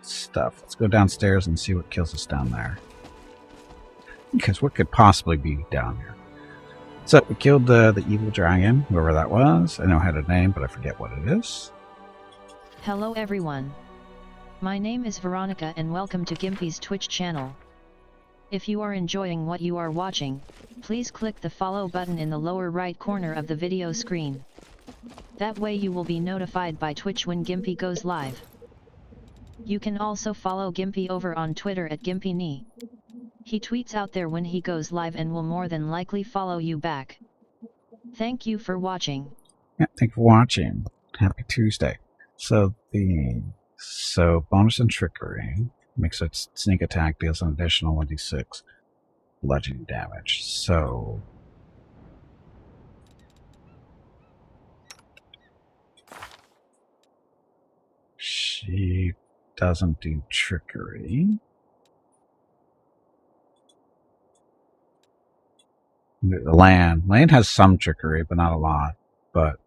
stuff. Let's go downstairs and see what kills us down there. Because what could possibly be down here? So we killed the evil dragon, whoever that was. I know it had a name, but I forget what it is. Hello everyone. My name is Veronica and welcome to Gimpy's Twitch channel. If you are enjoying what you are watching, please click the follow button in the lower right corner of the video screen. That way you will be notified by Twitch when Gimpy goes live. You can also follow Gimpy over on Twitter at GimpyNe. He tweets out there when he goes live and will more than likely follow you back. Thank you for watching. Yeah, thank you for watching. Happy Tuesday. So bonus and trickery makes its sneak attack deals an additional 1d6 bludgeoning damage. So she doesn't do trickery. The land has some trickery, but not a lot. But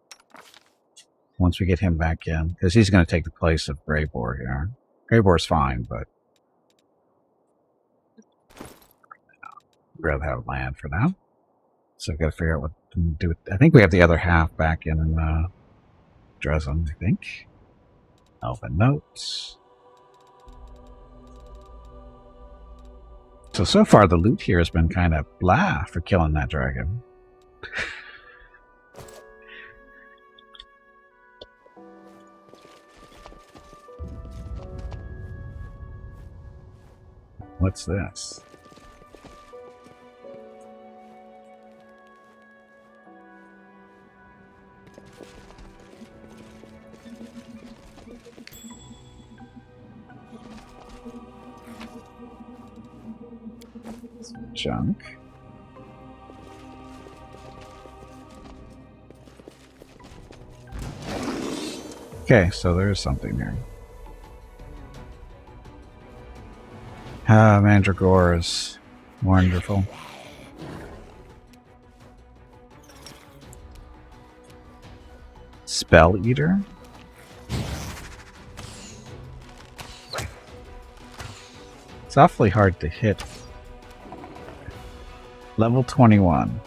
once we get him back in, because he's going to take the place of Greyboar here. Greyboar's fine, but I'd rather have land for now. So we've got to figure out what to do with. I think we have the other half back in Dresden, I think. Open notes. So far the loot here has been kind of blah for killing that dragon. What's this? Some junk. Okay, so there's something here. Mandragore is wonderful. Spell Eater? It's awfully hard to hit. Level 21.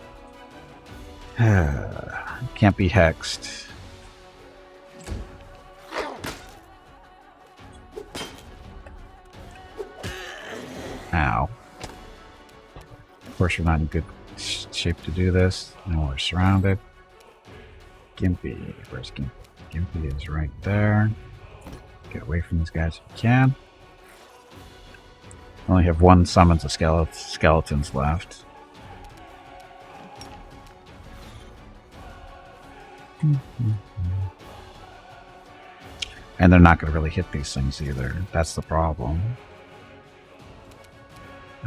Can't be hexed. Ow. Of course, we're not in good shape to do this. Now we're surrounded. Gimpy. Where's Gimpy? Gimpy is right there. Get away from these guys if you can. Only have one summons of skeletons left. And they're not going to really hit these things either. That's the problem.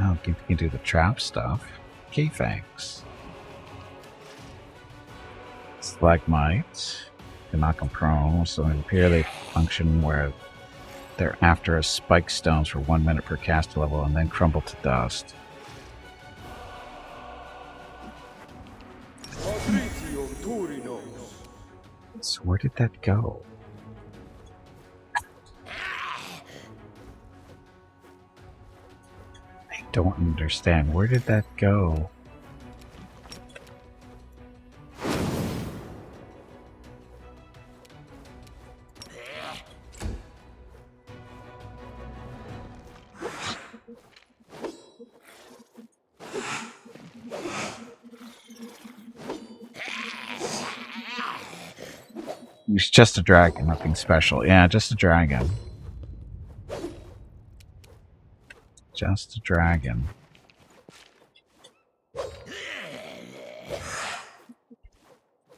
Oh, you can do the trap stuff. K-Fangs. Stalagmites. You can knock them prone, so it appears they function where they're after a spike stones for 1 minute per cast level and then crumble to dust. So where did that go? I don't understand. Where did that go? It's just a dragon, nothing special. Yeah, just a dragon. Just a dragon. Of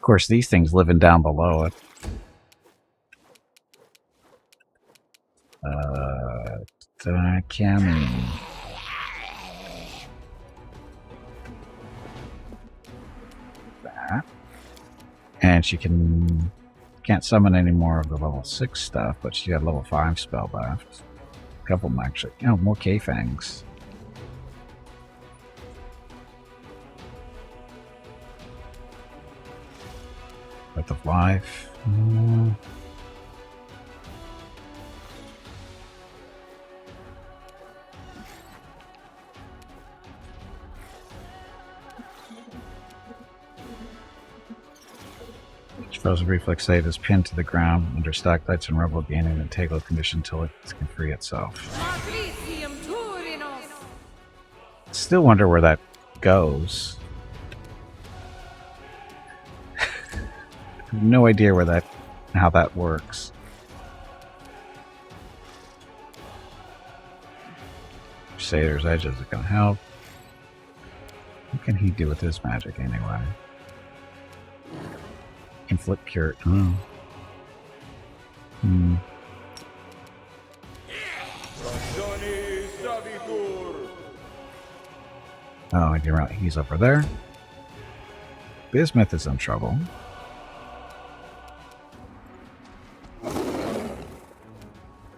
course, these things living down below it. Cammy. That. And she can't summon any more of the level 6 stuff, but she got level 5 spell left. A couple of them actually. Oh, more K-Fangs. Breath of Life. Frozen reflex save is pinned to the ground under stalactites and rubble, gaining an integral condition until it can free itself. Still wonder where that goes. No idea where how that works. Crusader's Edge is gonna help. What can he do with his magic anyway? Inflict cure. Oh. Oh, you're right. He's over there. Bismuth is in trouble.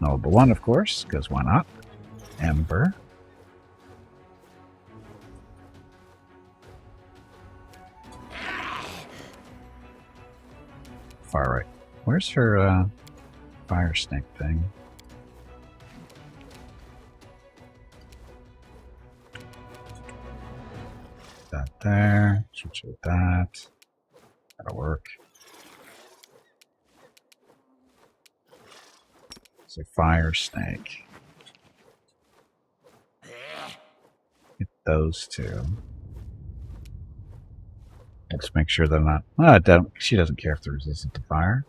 Noble one, of course, because why not? Ember. Far right. Where's her fire snake thing? That there. Switch with that. That'll work. It's a fire snake. Get those two. Let's make sure they're not. She doesn't care if they're resistant to fire.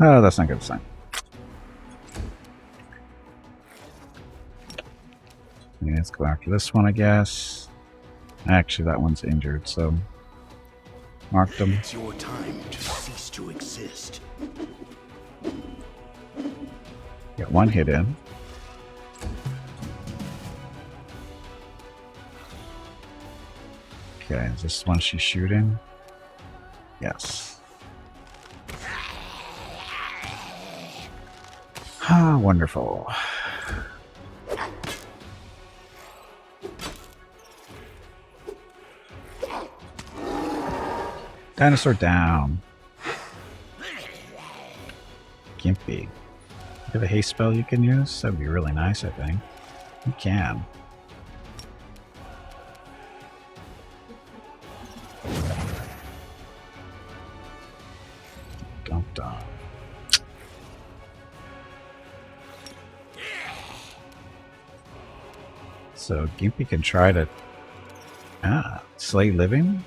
Oh, that's not a good sign. Yeah, let's go after this one, I guess. Actually, that one's injured, so mark them. It's your time to cease to exist. Get one hit in. Okay, is this one she's shooting? Yes. Ah, wonderful. Dinosaur down. Gimpy. You have a haste spell you can use? That would be really nice, I think. You can. Dumped on. So Gimpy can try to slay living?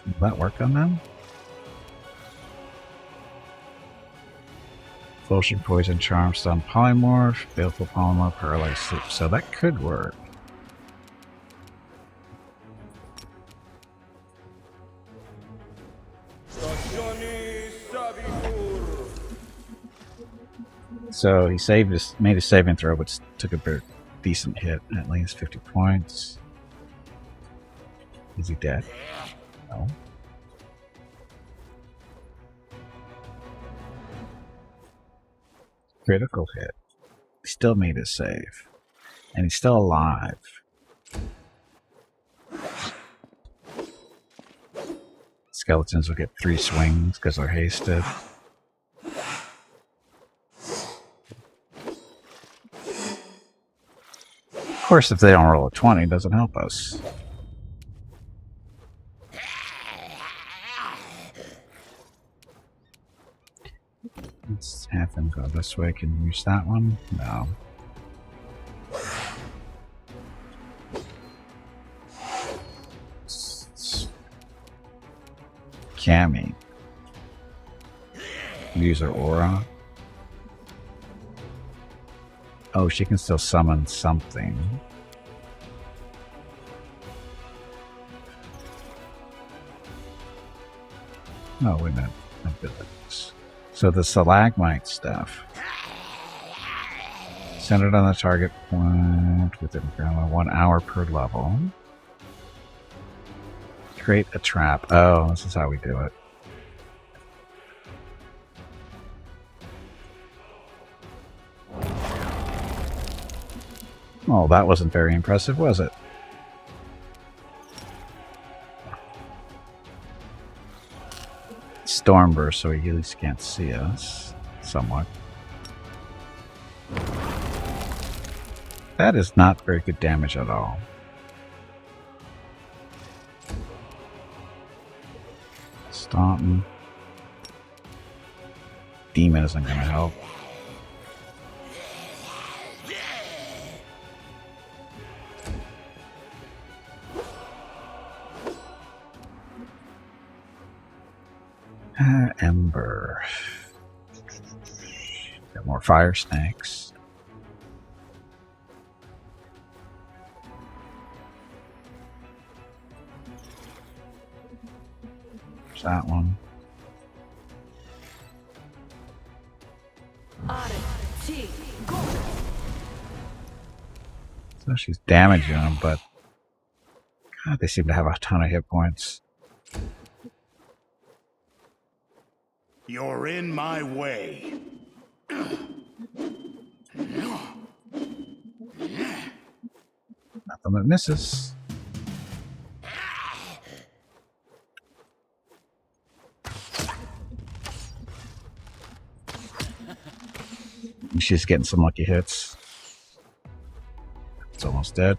Will that work on them? Flourishing Poison, Charm, Stun, Polymorph, Baleful Polymorph, Paralyzed Sleep. So that could work. So he made a saving throw, but took a decent hit, at least 50 points. Is he dead? No. Critical hit. He still made his save. And he's still alive. Skeletons will get 3 swings because they're hasted. Of course, if they don't roll a 20, it doesn't help us. Let's have him go this way. Can you use that one? No. Cammy. Use her aura. Oh, she can still summon something. Oh, wait a minute. Abilities. So the stalagmite stuff. Centered on the target point within 1 hour per level. Create a trap. Oh, this is how we do it. Oh, that wasn't very impressive, was it? Stormburst, so he at least can't see us. somewhat. That is not very good damage at all. Stomping. Demon isn't going to help. Ember. Got more fire snakes. There's that one. So she's damaging them, but God, they seem to have a ton of hit points. You're in my way. Nothing that misses. She's getting some lucky hits. It's almost dead.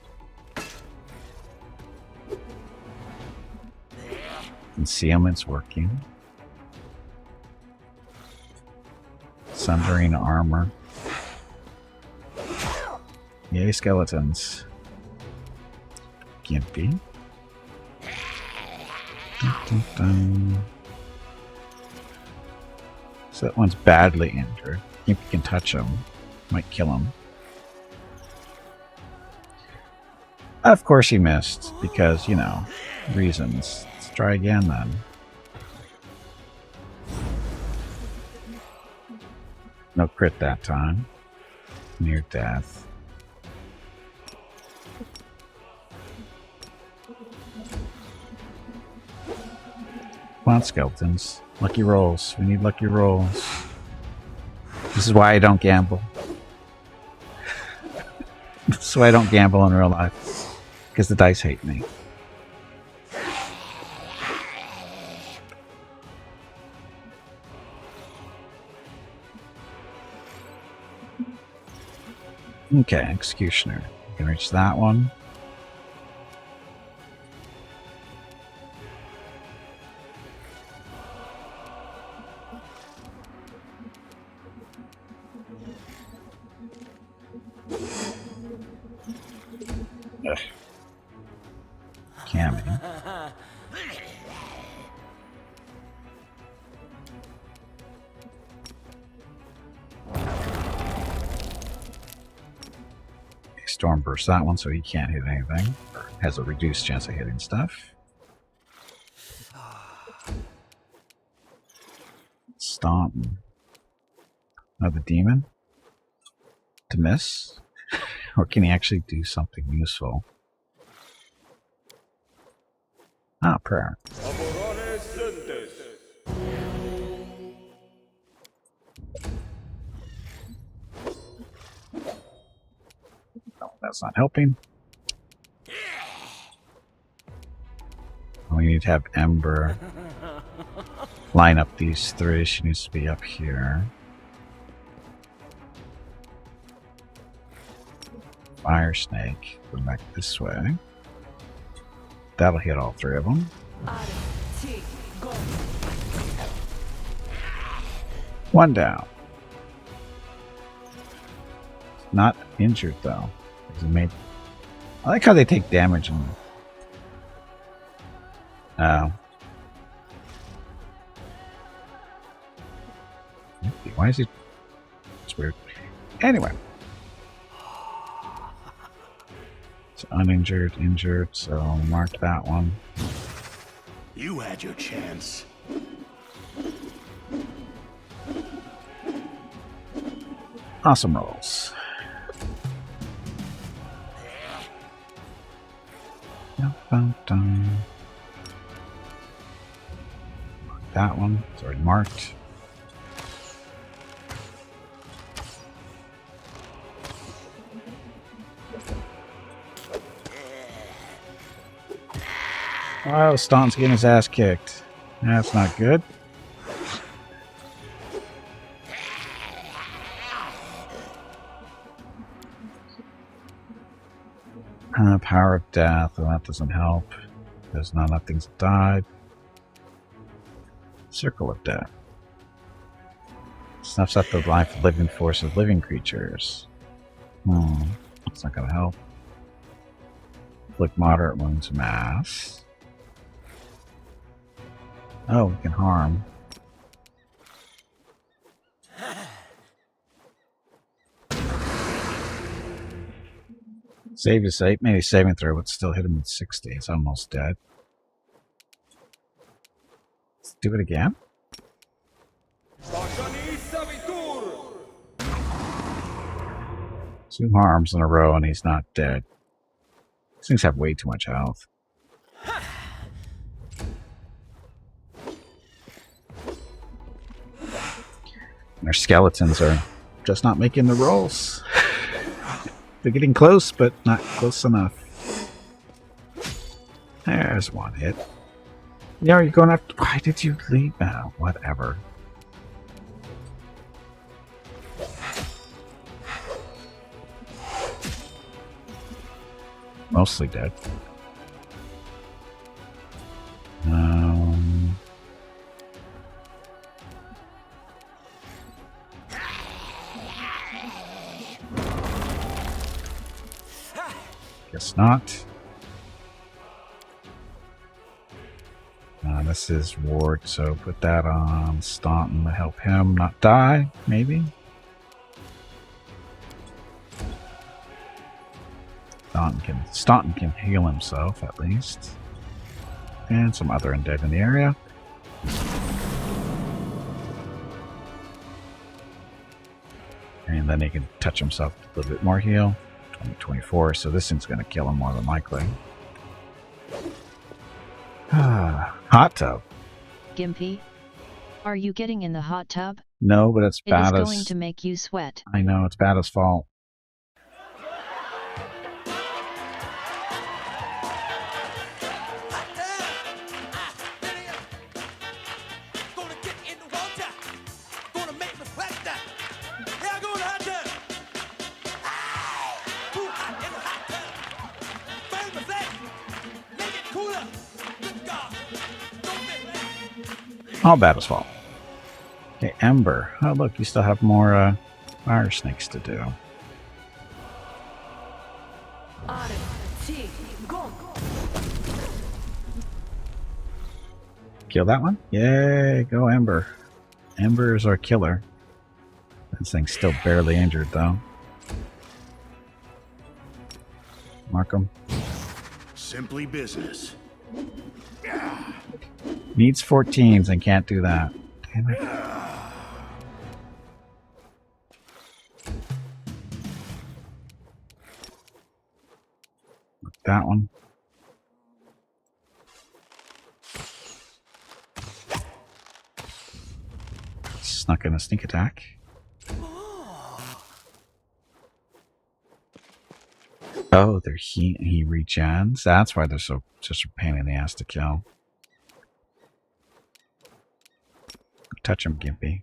Concealment's working. Sundering armor. Yay, skeletons. Gimpy. Dun, dun, dun. So that one's badly injured. Gimpy can touch him. Might kill him. Of course he missed, because, you know, reasons. Let's try again then. No crit that time. Near death. Come on, skeletons. Lucky rolls. We need lucky rolls. This is why I don't gamble. This is why I don't gamble in real life. Because the dice hate me. Okay, Executioner. You can reach that one. Ugh. Cammy. Storm burst that one, so he can't hit anything. Or has a reduced chance of hitting stuff. Stomp. Another demon. To miss? Or can he actually do something useful? Ah, prayer. No, that's not helping. We need to have Ember line up these three. She needs to be up here. Fire Snake. Go back this way. That'll hit all three of them. One down. Not injured though. I like how they take damage and why is he? It's weird. Anyway. It's uninjured, injured, so mark that one. You had your chance. Awesome rolls. Mark that one. It's already marked. Oh, Staun's getting his ass kicked. That's not good. Power of Death. Well, that doesn't help. There's not enough things died. Circle of Death. Snuffs out the life living force of living creatures. That's not gonna help. Inflict moderate wounds mass. Oh, we can harm. Save his save, maybe saving throw, but still hit him with 60. It's almost dead. Let's do it again. 2 harms in a row and he's not dead. These things have way too much health. And their skeletons are just not making the rolls. They're getting close, but not close enough. There's one hit. Yeah, you're going after... Why did you leave? Oh, whatever. Mostly dead. Guess not. This is Ward, so put that on Staunton to help him not die, maybe? Staunton can heal himself, at least. And some other undead in the area. And then he can touch himself a little bit more heal. 24, so this thing's going to kill him more than likely. Hot tub. Gimpy, are you getting in the hot tub? No, but it's bad as... It is going to make you sweat. I know, it's bad as fault. All bad as fault. Okay, Ember. Oh, look, you still have more fire snakes to do. Kill that one? Yay, go Ember. Ember is our killer. This thing's still barely injured, though. Mark him. Simply business. Needs 14s and can't do that. Damn it. That one. Snuck in a sneak attack. Oh, he regens. That's why they're so just a pain in the ass to kill. Touch him, Gimpy.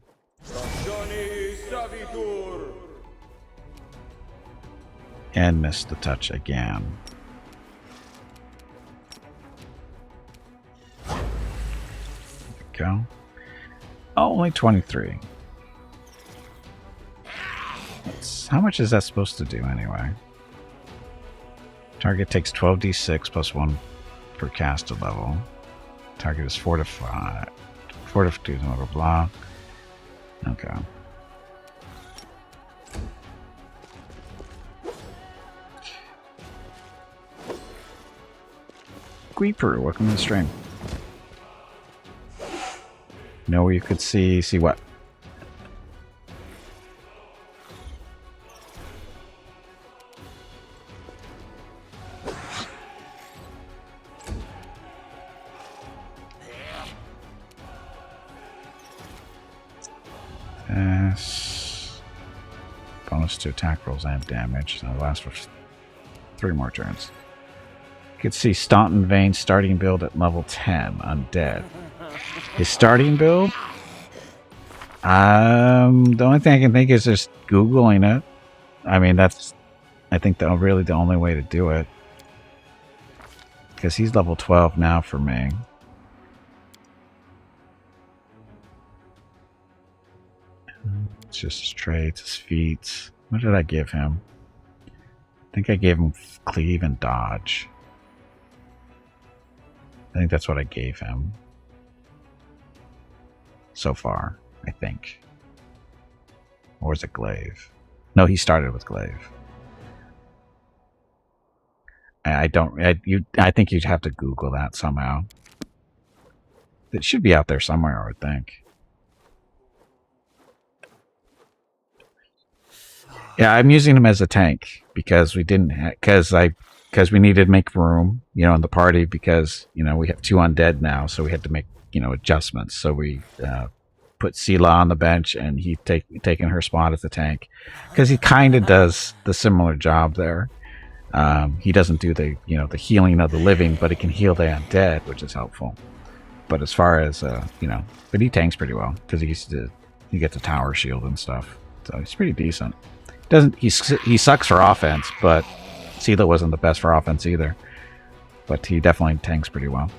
And missed the touch again. There we go. Oh, only 23. How much is that supposed to do anyway? Target takes 12d6 plus 1 per casted level. Target is fortified. Fortitude, blah blah blah. Okay. Creeper, welcome to the stream. Know where you could see what? Bonus to attack rolls and damage. So it'll last for 3 more turns. You can see Staunton Vane starting build at level 10, undead. His starting build? The only thing I can think is just Googling it. I mean, that's, I think, really the only way to do it. Because he's level 12 now for me. It's just his traits, his feats. What did I give him? I think I gave him cleave and dodge. I think that's what I gave him. So far, I think. Or is it glaive? No, he started with glaive. I think you'd have to Google that somehow. It should be out there somewhere, I would think. Yeah, I'm using him as a tank because we didn't because we needed to make room, in the party because we have 2 undead now, so we had to make adjustments. So we put Sela on the bench, and he taking her spot as the tank because he kind of does the similar job there. He doesn't do the the healing of the living, but he can heal the undead, which is helpful. But as far as but he tanks pretty well because he gets a tower shield and stuff, so he's pretty decent. He sucks for offense, but Sela wasn't the best for offense either. But he definitely tanks pretty well.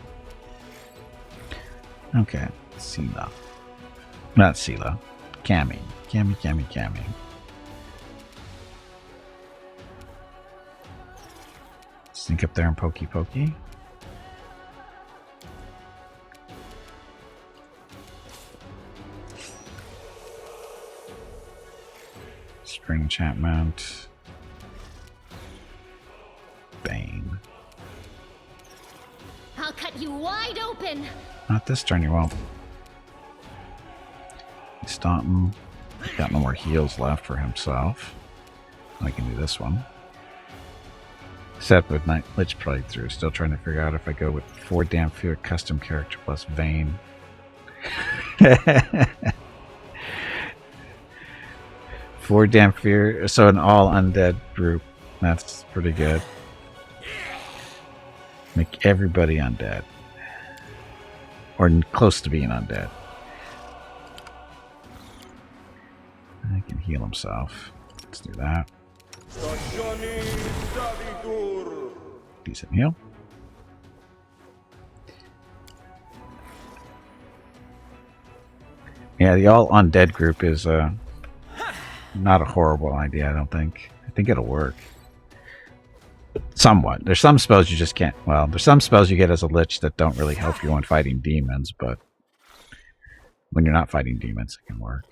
Okay, Sela. Not Sela. Cammy. Cammy. Sneak up there and pokey. Spring enchantment. Bane. I'll cut you wide open. Not this turn, you won't. Stomp him. Got no more heals left for himself. I can do this one. Except with Lich playthrough. Still trying to figure out if I go with 4 Damphir custom character plus Vayne. 4 Damphir, so an all undead group. That's pretty good. Make everybody undead. Or close to being undead. I can heal himself. Let's do that. Decent heal. Yeah, the all undead group is not a horrible idea, I don't think. I think it'll work. Somewhat. There's some spells you just can't... Well, there's some spells you get as a Lich that don't really help you when fighting demons, but when you're not fighting demons, it can work.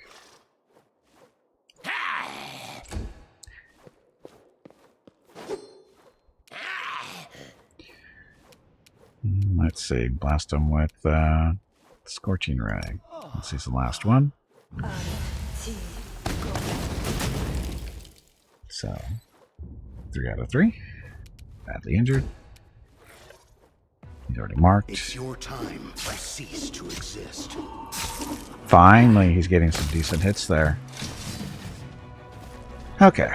Let's see. Blast him with Scorching Ray. This is the last one. So, 3 out of 3. Badly injured. He's already marked. It's your time. I cease to exist. Finally, he's getting some decent hits there. Okay.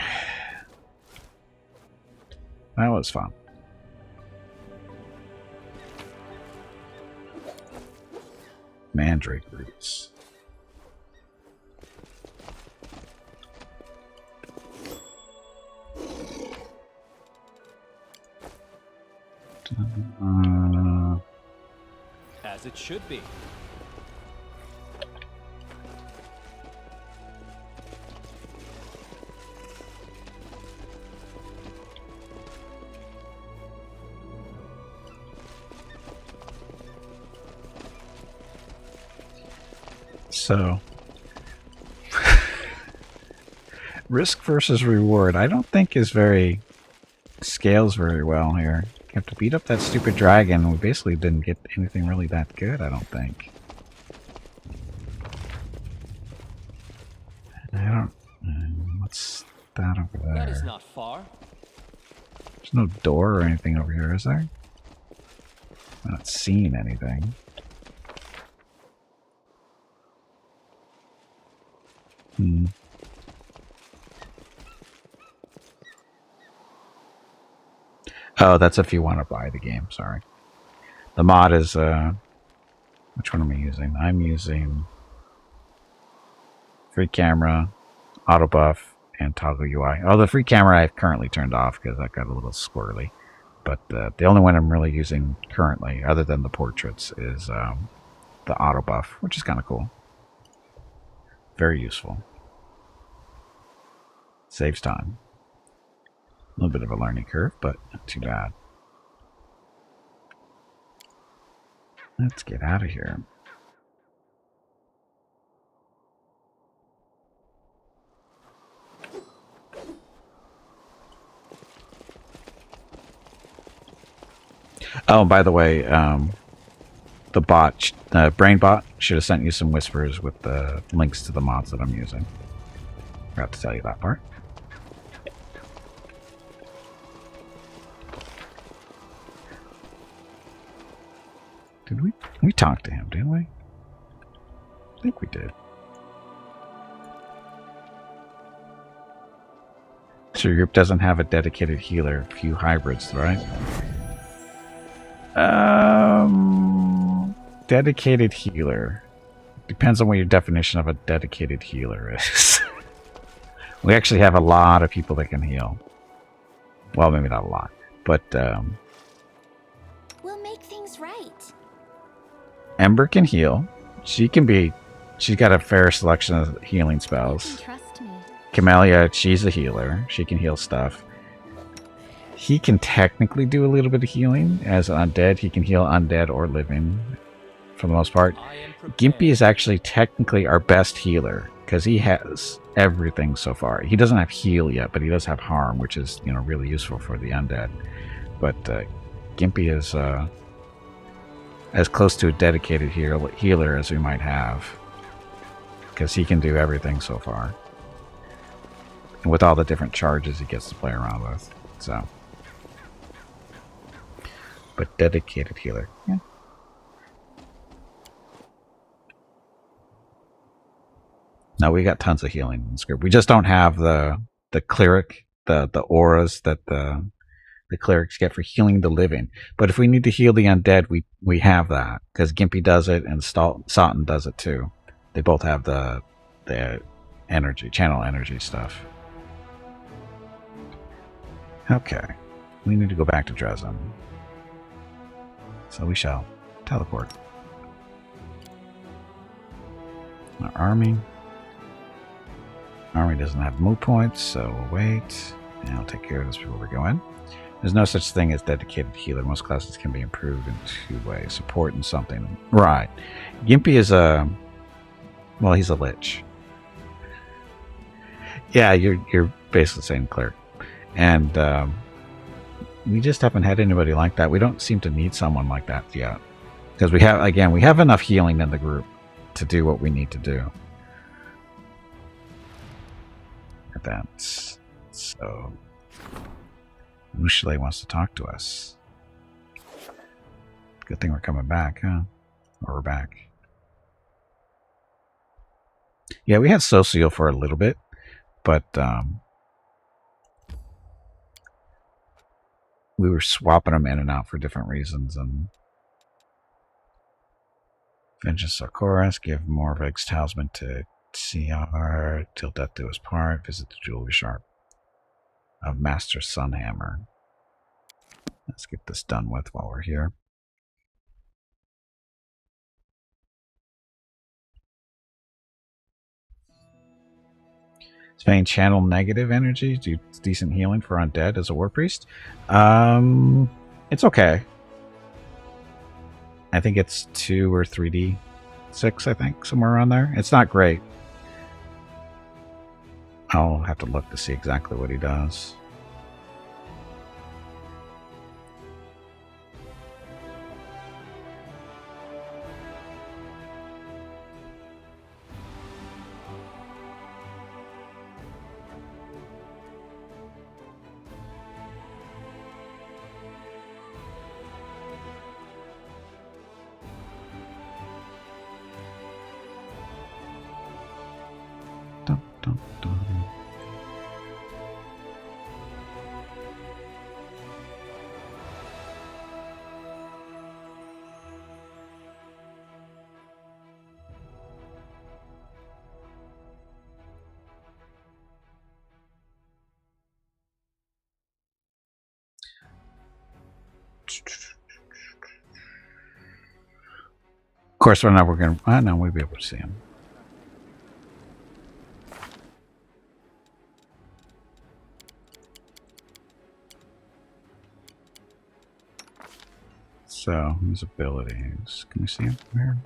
That was fun. Mandrake roots. As it should be. So, risk versus reward, I don't think scales very well here. You have to beat up that stupid dragon, and we basically didn't get anything really that good, I don't think. I don't... what's that over there? That is not far. There's no door or anything over here, is there? I'm not seeing anything. Oh, that's if you want to buy the game, sorry. The mod is, which one am I using? I'm using free camera, auto buff, and toggle UI. Oh, the free camera I've currently turned off because that got a little squirrely. But the only one I'm really using currently, other than the portraits, is the auto buff, which is kind of cool. Very useful. Saves time. A little bit of a learning curve, but not too bad. Let's get out of here. Oh, by the way, the bot, brain bot, should have sent you some whispers with the links to the mods that I'm using. Forgot to tell you that part. Did we talked to him, didn't we? I think we did. So your group doesn't have a dedicated healer. Few hybrids, right? Dedicated healer. Depends on what your definition of a dedicated healer is. We actually have a lot of people that can heal. Well, maybe not a lot, but We'll make things right. Ember can heal. She's got a fair selection of healing You spells. can trust me. Camellia, she's a healer. She can heal stuff. He can technically do a little bit of healing. As an undead, he can heal undead or living for the most part. Gimpy is actually technically our best healer because he has everything so far. He doesn't have heal yet, but he does have harm, which is, you know, really useful for the undead. But Gimpy is as close to a dedicated healer as we might have because he can do everything so far. And with all the different charges he gets to play around with. So, but dedicated healer. Yeah. No, we got tons of healing in this group. We just don't have the cleric, the auras that the clerics get for healing the living. But if we need to heal the undead, we have that because Gimpy does it and Sawton does it too. They both have the energy, channel energy stuff. Okay, we need to go back to Dresden. So we shall teleport. Our army. Army doesn't have move points, so we'll wait. And I'll take care of this before we go in. There's no such thing as dedicated healer. Most classes can be improved in two ways. Support and something. Right. Gimpy is well, he's a Lich. Yeah, you're basically saying cleric. And we just haven't had anybody like that. We don't seem to need someone like that yet. Because we have enough healing in the group to do what we need to do. Events. So Mushle wants to talk to us. Good thing we're coming back, huh? Or we're back. Yeah, we had Socio for a little bit, but we were swapping them in and out for different reasons. And Vengeance Sarkoras, give Morvig's talisman to CR, till death do us part, visit the jewelry shop of Master Sundhammer. Let's get this done with while we're here. Spain channel negative energy, do decent healing for undead as a war priest. It's okay. I think it's 2 or 3d6, I think, somewhere around there. It's not great. I'll have to look to see exactly what he does. Dun, dun, dun. Of course, we're going to... no, we'll be able to see him. So, his abilities. Can we see him from here?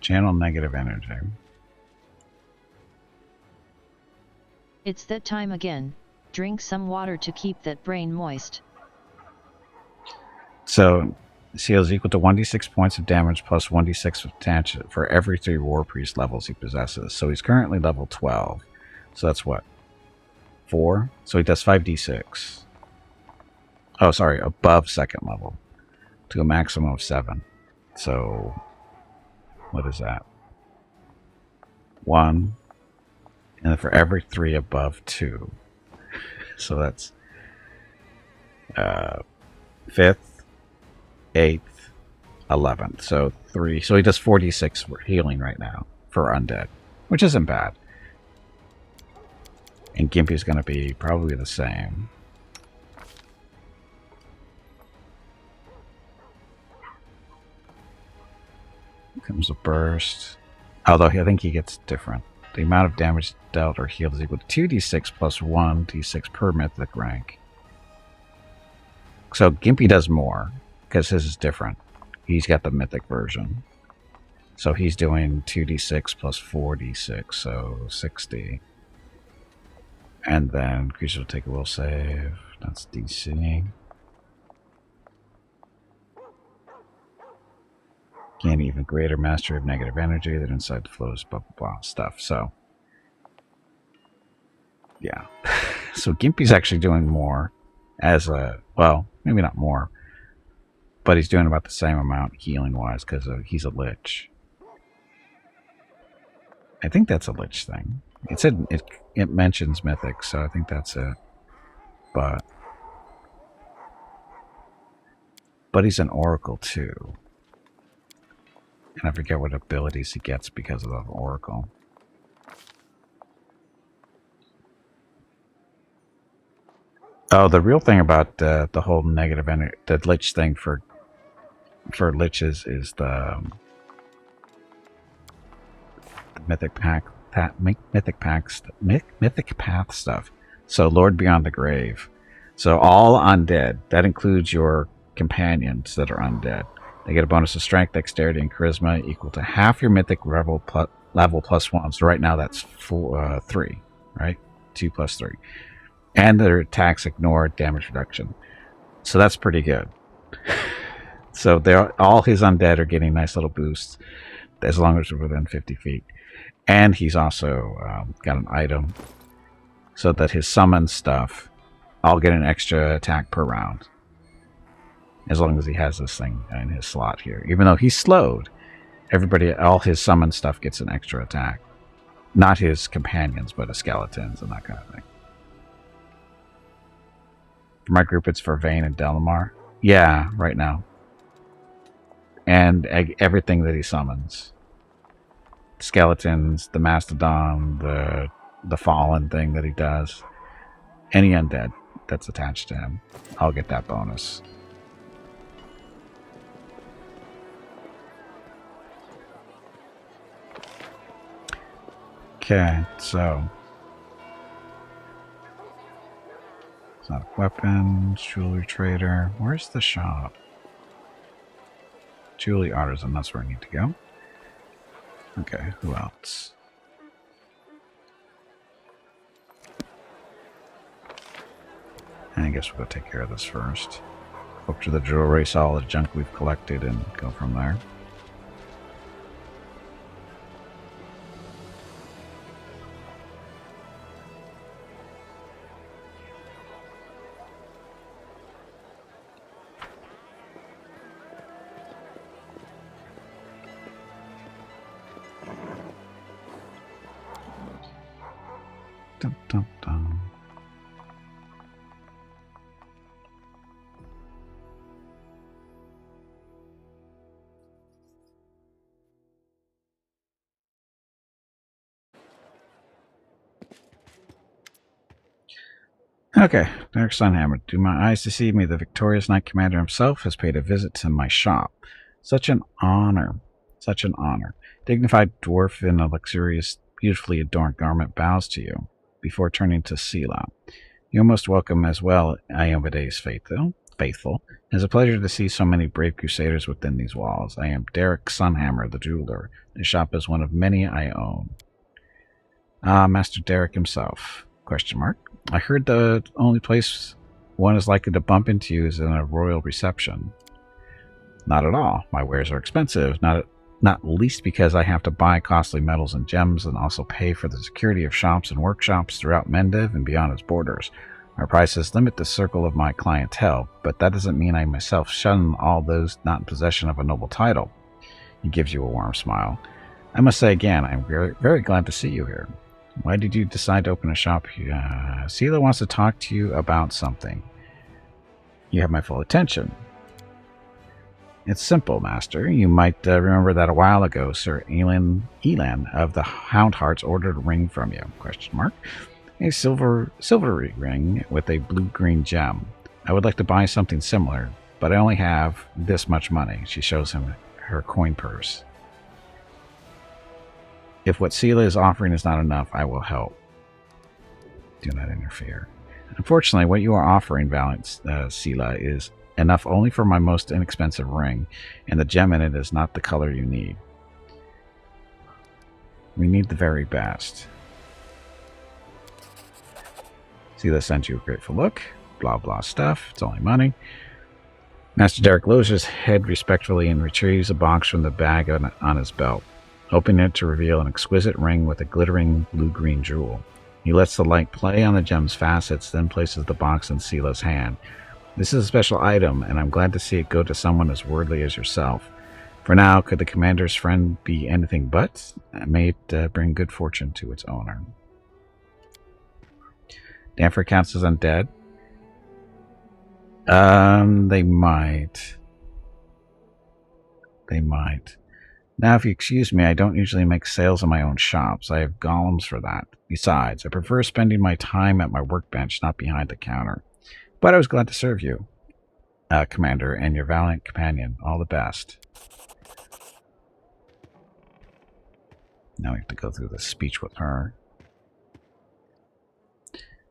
Channel negative energy. It's that time again. Drink some water to keep that brain moist. So, CL is equal to 1d6 points of damage plus 1d6 of attach for every 3 War Priest levels he possesses. So he's currently level 12. So that's what? 4? So he does 5d6. Oh, sorry, above second level. To a maximum of 7. So, what is that? 1. And then for every 3 above 2. So that's 5th, 8th, 11th. So 3. So he does 46 for healing right now for undead, which isn't bad. And Gimpy's going to be probably the same. Comes a burst. Although I think he gets different. The amount of damage dealt or healed is equal to 2d6 plus 1d6 per mythic rank. So Gimpy does more because his is different. He's got the mythic version. So he's doing 2d6 plus 4d6, so 60. And then creature will take a will save. That's DC. Gain even greater mastery of negative energy that inside the flows, blah, blah, blah, stuff. So, yeah. So Gimpy's actually doing more as a, well, maybe not more, but he's doing about the same amount healing-wise because he's a Lich. I think that's a Lich thing. It said it mentions Mythic, so I think that's it. But he's an Oracle too. And I forget what abilities he gets because of the Oracle. Oh, the real thing about the whole negative energy, the Lich thing for Liches is the Mythic Path stuff. So Lord Beyond the Grave. So all undead. That includes your companions that are undead. They get a bonus of strength, dexterity, and charisma equal to half your mythic level plus 1. So right now that's 3, right? 2 plus 3. And their attacks ignore damage reduction. So that's pretty good. So all his undead are getting nice little boosts as long as they're within 50 feet. And he's also got an item so that his summon stuff all get an extra attack per round. As long as he has this thing in his slot here. Even though he's slowed, all his summon stuff gets an extra attack. Not his companions, but his skeletons and that kind of thing. For my group, it's for Vayne and Delamar. Yeah, right now. And everything that he summons. Skeletons, the Mastodon, the Fallen thing that he does. Any undead that's attached to him. I'll get that bonus. Okay, so exotic weapons, jewelry trader. Where's the shop? Jewelry artisan, that's where I need to go. Okay, who else? And I guess we'll go take care of this first. Up to the jewelry, all the junk we've collected, and go from there. Dun, dun, dun. Okay, Dark Sundhammer, do my eyes deceive me? The victorious Knight Commander himself has paid a visit to my shop. Such an honor. Such an honor. Dignified dwarf in a luxurious, beautifully adorned garment bows to you before turning to Sela. You're most welcome as well, Iomede's faithful. It's a pleasure to see so many brave crusaders within these walls. I am Derek Sundhammer, the jeweler. This shop is one of many I own. Master Derek himself. Question mark. I heard the only place one is likely to bump into you is in a royal reception. Not at all. My wares are expensive, not least because I have to buy costly metals and gems and also pay for the security of shops and workshops throughout Mendiv and beyond its borders. My prices limit the circle of my clientele, but that doesn't mean I myself shun all those not in possession of a noble title. He gives you a warm smile. I must say again, I'm very, very glad to see you here. Why did you decide to open a shop here? Sela wants to talk to you about something. You have my full attention. It's simple, Master. You might remember that a while ago, Sir Elan of the Houndhearts ordered a ring from you. Question mark. A silvery ring with a blue-green gem. I would like to buy something similar, but I only have this much money. She shows him her coin purse. If what Sela is offering is not enough, I will help. Do not interfere. Unfortunately, what you are offering, valiant Sela, is enough only for my most inexpensive ring, and the gem in it is not the color you need. We need the very best. Sela sends you a grateful look. Blah, blah stuff. It's only money. Master Derek lowers his head respectfully and retrieves a box from the bag on his belt, opening it to reveal an exquisite ring with a glittering blue-green jewel. He lets the light play on the gem's facets, then places the box in Sela's hand. This is a special item, and I'm glad to see it go to someone as worldly as yourself. For now, could the commander's friend be anything but? May it bring good fortune to its owner. Damphir counts as undead. They might. They might. Now, if you excuse me, I don't usually make sales in my own shops. I have golems for that. Besides, I prefer spending my time at my workbench, not behind the counter. But I was glad to serve you, Commander, and your valiant companion. All the best. Now we have to go through the speech with her.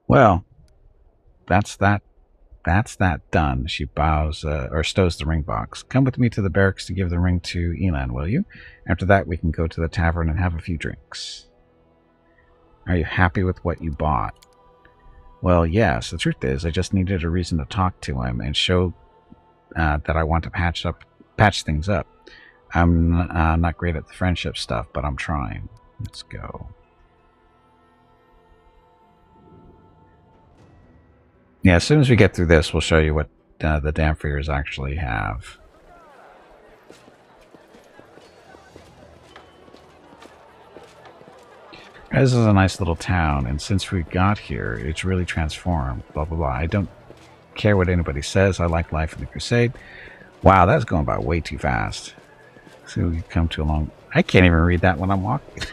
Well, that's that done. She bows, or stows the ring box. Come with me to the barracks to give the ring to Elan, will you? After that, we can go to the tavern and have a few drinks. Are you happy with what you bought? Well, yes. The truth is, I just needed a reason to talk to him and show that I want to patch things up. I'm not great at the friendship stuff, but I'm trying. Let's go. Yeah, as soon as we get through this, we'll show you what the Damphirs actually have. This is a nice little town, and since we got here, it's really transformed. Blah, blah, blah. I don't care what anybody says. I like life in the Crusade. Wow, that's going by way too fast. So we come to a long... I can't even read that when I'm walking.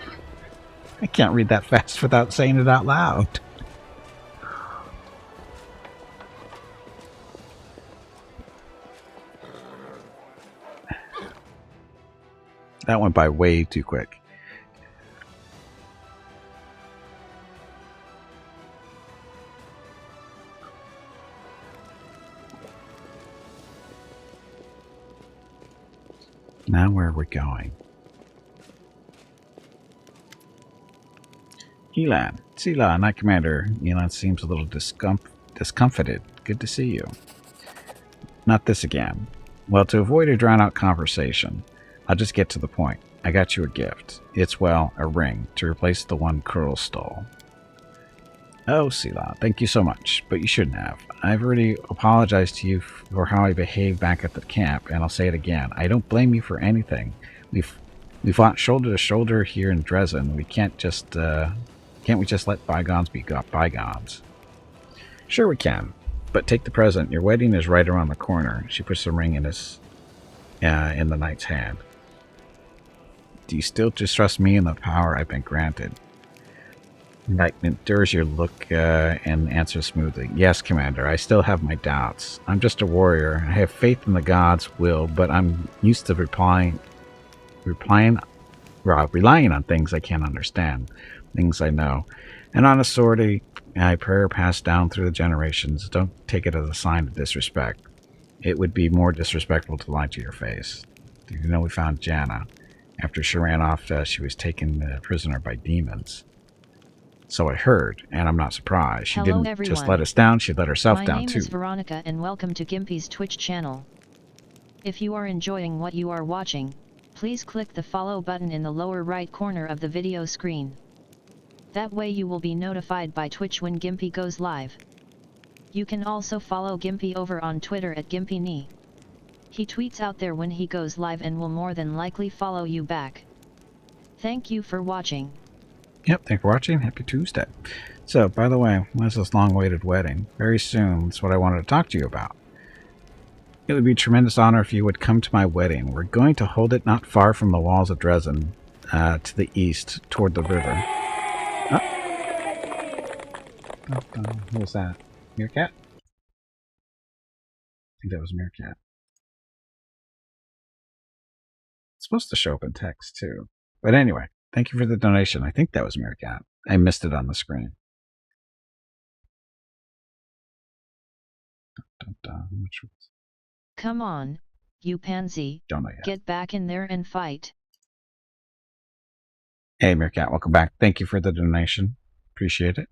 I can't read that fast without saying it out loud. That went by way too quick. Now where are we going? Elan, Sela, Knight Commander. Elan seems a little discomfited. Good to see you. Not this again. Well, to avoid a drawn-out conversation, I'll just get to the point. I got you a gift. It's, well, a ring to replace the one Curl stole. Oh, Sela, thank you so much, but you shouldn't have. I've already apologized to you for how I behaved back at the camp, and I'll say it again. I don't blame you for anything. We fought shoulder to shoulder here in Dresden. We can't we just let bygones be bygones? Sure we can, but take the present. Your wedding is right around the corner. She puts the ring in the knight's hand. Do you still distrust me and the power I've been granted? Knight endures your look and answers smoothly. Yes, Commander, I still have my doubts. I'm just a warrior. I have faith in the gods' will, but I'm used to relying on things I can't understand, things I know. And on authority, I prayer passed down through the generations. Don't take it as a sign of disrespect. It would be more disrespectful to lie to your face. Do you know we found Janna? After she ran off, she was taken prisoner by demons. So I heard, and I'm not surprised. She Hello, didn't everyone. just let us down, she let herself My down name too. is Veronica and welcome to Gimpy's Twitch channel. If you are enjoying what you are watching, please click the follow button in the lower right corner of the video screen. That way you will be notified by Twitch when Gimpy goes live. You can also follow Gimpy over on Twitter at GimpyKnee. He tweets out there when he goes live and will more than likely follow you back. Thank you for watching. Yep, thanks for watching. Happy Tuesday. So, by the way, when's this long-awaited wedding? Very soon. That's what I wanted to talk to you about. It would be a tremendous honor if you would come to my wedding. We're going to hold it not far from the walls of Dresden, to the east, toward the river. Who was that? Meerkat? I think that was Meerkat. It's supposed to show up in text, too. But anyway, thank you for the donation. I think that was Meerkat. I missed it on the screen. Come on, you pansy, Don't know yet. get back in there and fight. Hey, Meerkat, welcome back. Thank you for the donation. Appreciate it.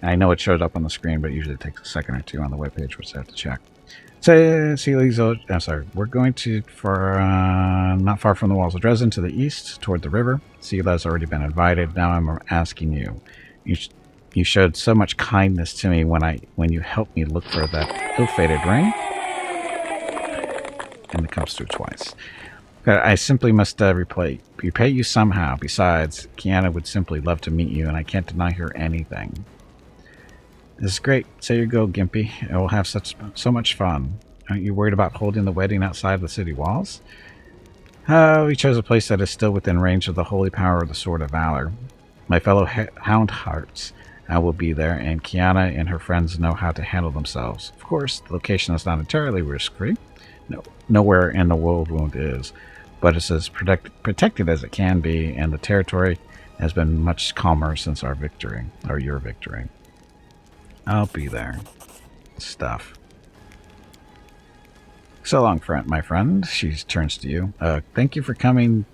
I know it showed up on the screen, but usually it takes a second or two on the webpage, which I have to check. So, I'm sorry. We're going to not far from the walls of Dresden, to the east, toward the river. Sela's already been invited. Now I'm asking you. You showed so much kindness to me when you helped me look for that ill-fated ring. And it comes through twice. I simply must repay you somehow. Besides, Kiana would simply love to meet you, and I can't deny her anything. This is great. Say you go, Gimpy. It will have so much fun. Aren't you worried about holding the wedding outside the city walls? We chose a place that is still within range of the holy power of the Sword of Valor. My fellow Hound Hearts will be there, and Kiana and her friends know how to handle themselves. Of course, the location is not entirely risk-free. No, nowhere in the World Wound is, but it's as protected as it can be, and the territory has been much calmer since our victory, or your victory. I'll be there. Stuff. So long, my friend. She turns to you. Thank you for coming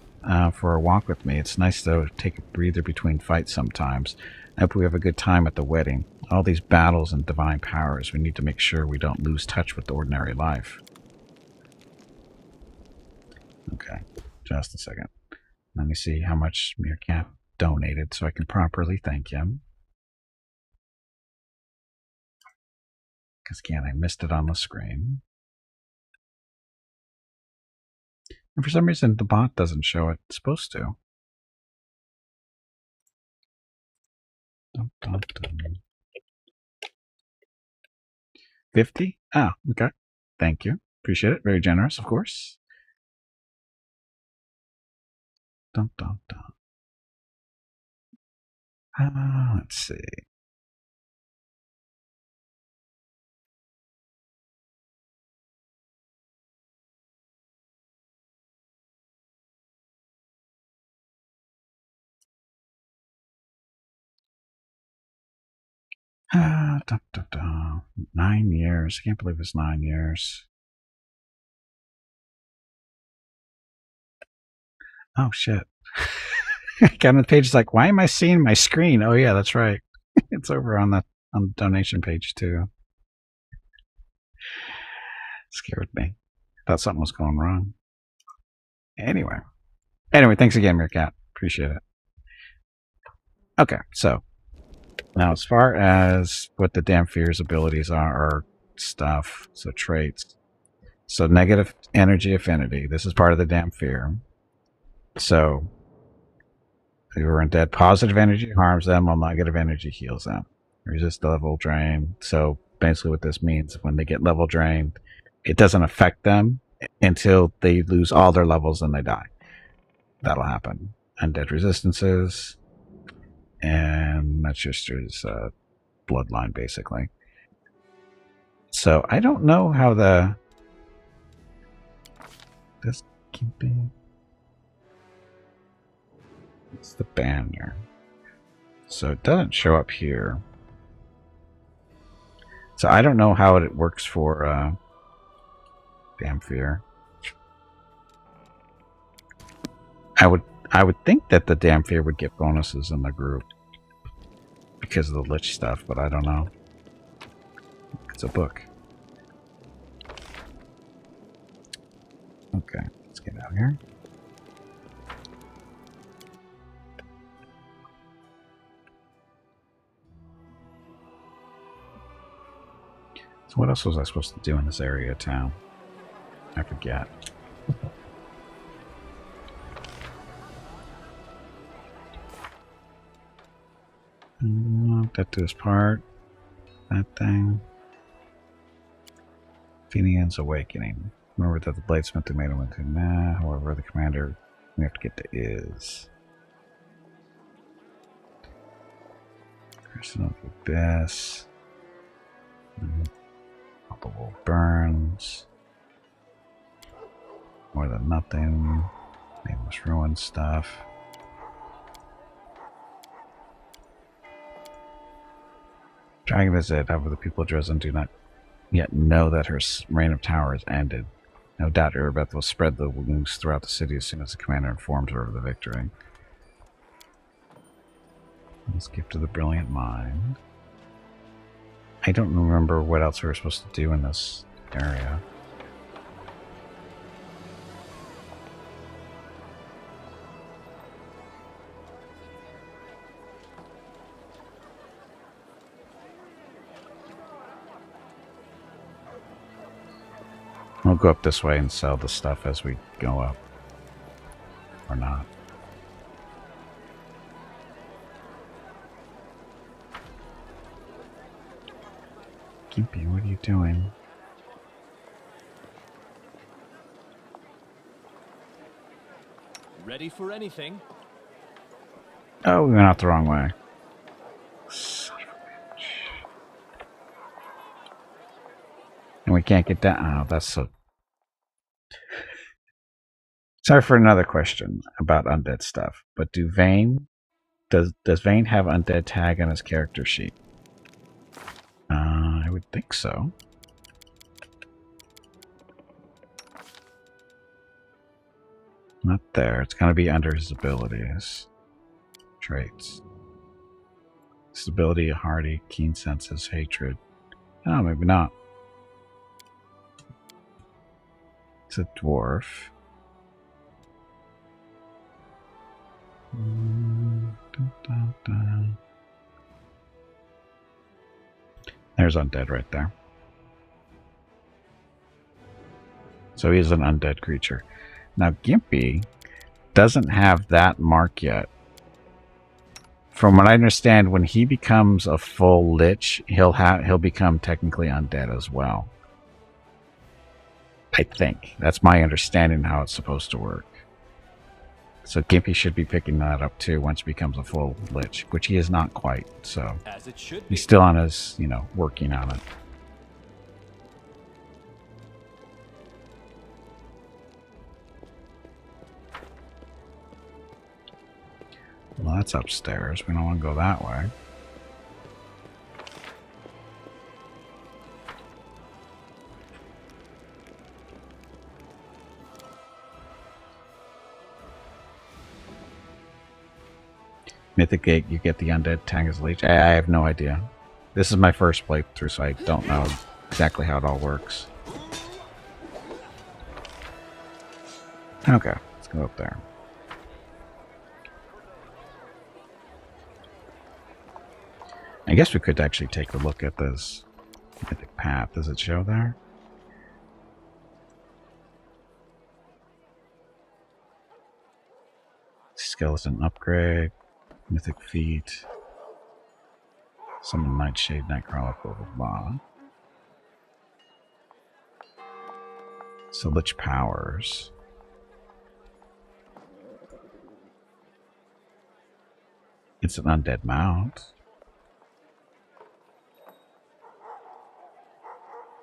for a walk with me. It's nice to take a breather between fights sometimes. I hope we have a good time at the wedding. All these battles and divine powers, we need to make sure we don't lose touch with ordinary life. Okay, just a second. Let me see how much Meerkat donated so I can properly thank him. Because again, I missed it on the screen. And for some reason, the bot doesn't show it. It's supposed to. Dun, dun, dun. 50? Ah, okay. Thank you. Appreciate it. Very generous, of course. Dun, dun, dun. Let's see. Dun, dun, dun. 9 years. I can't believe it's 9 years. Oh, shit. Got on the page, it's like, why am I seeing my screen? Oh, yeah, that's right. It's over on the donation page, too. Scared me. Thought something was going wrong. Anyway, thanks again, Meerkat. Appreciate it. Okay, so now as far as what the Damphir's abilities are, or stuff, so traits. So negative energy affinity. This is part of the Damphir. So if you're undead, positive energy harms them, while negative energy heals them. Resist level drain. So basically what this means, when they get level drained, it doesn't affect them until they lose all their levels and they die. that'll happen. Undead resistances, and that's just his bloodline, basically. So I don't know how this Gimpy. It's the banner. So it doesn't show up here. So I don't know how it works for Damphir. I would think that the Damphir would get bonuses in the group because of the Lich stuff, but I don't know. It's a book. Okay, let's get out of here. So what else was I supposed to do in this area of town? I forget. That to his part. That thing. Fenian's Awakening. Remember that the bladesmith who made him into nah. However, the commander we have to get to is. Person of the Abyss. Multiple burns. More than nothing. Nameless ruin stuff. Dragon visit. However, the people of Dresden do not yet know that her reign of power has ended. No doubt Erebeth will spread the news throughout the city as soon as the commander informs her of the victory. Let's skip to the Brilliant Mind. I don't remember what else we were supposed to do in this area. We'll go up this way and sell the stuff as we go up. Or not. Gimpy, what are you doing? Ready for anything? Oh, we went out the wrong way. Son of a bitch. And we can't get down. Oh, that's so... Sorry for another question about undead stuff. But do Vayne... Does Vayne have undead tag on his character sheet? I would think so. Not there. It's going to be under his abilities. Traits. Stability, hardy, keen senses, hatred. Oh, maybe not. It's a dwarf. There's undead right there. So he's an undead creature. Now Gimpy doesn't have that mark yet. From what I understand, when he becomes a full Lich, he'll become technically undead as well. I think. That's my understanding how it's supposed to work. So Gimpy should be picking that up too once he becomes a full Lich, which he is not quite, so As it should be. he's still on his, working on it. Well, that's upstairs. We don't want to go that way. Mythic Gate, you get the undead tag as Leech. I have no idea. This is my first playthrough, so I don't know exactly how it all works. Okay, let's go up there. I guess we could actually take a look at this mythic path. Does it show there? Skeleton upgrade. Mythic feat. Summon Nightshade, Nightcrawler, blah blah blah. So Lich powers. It's an undead mount.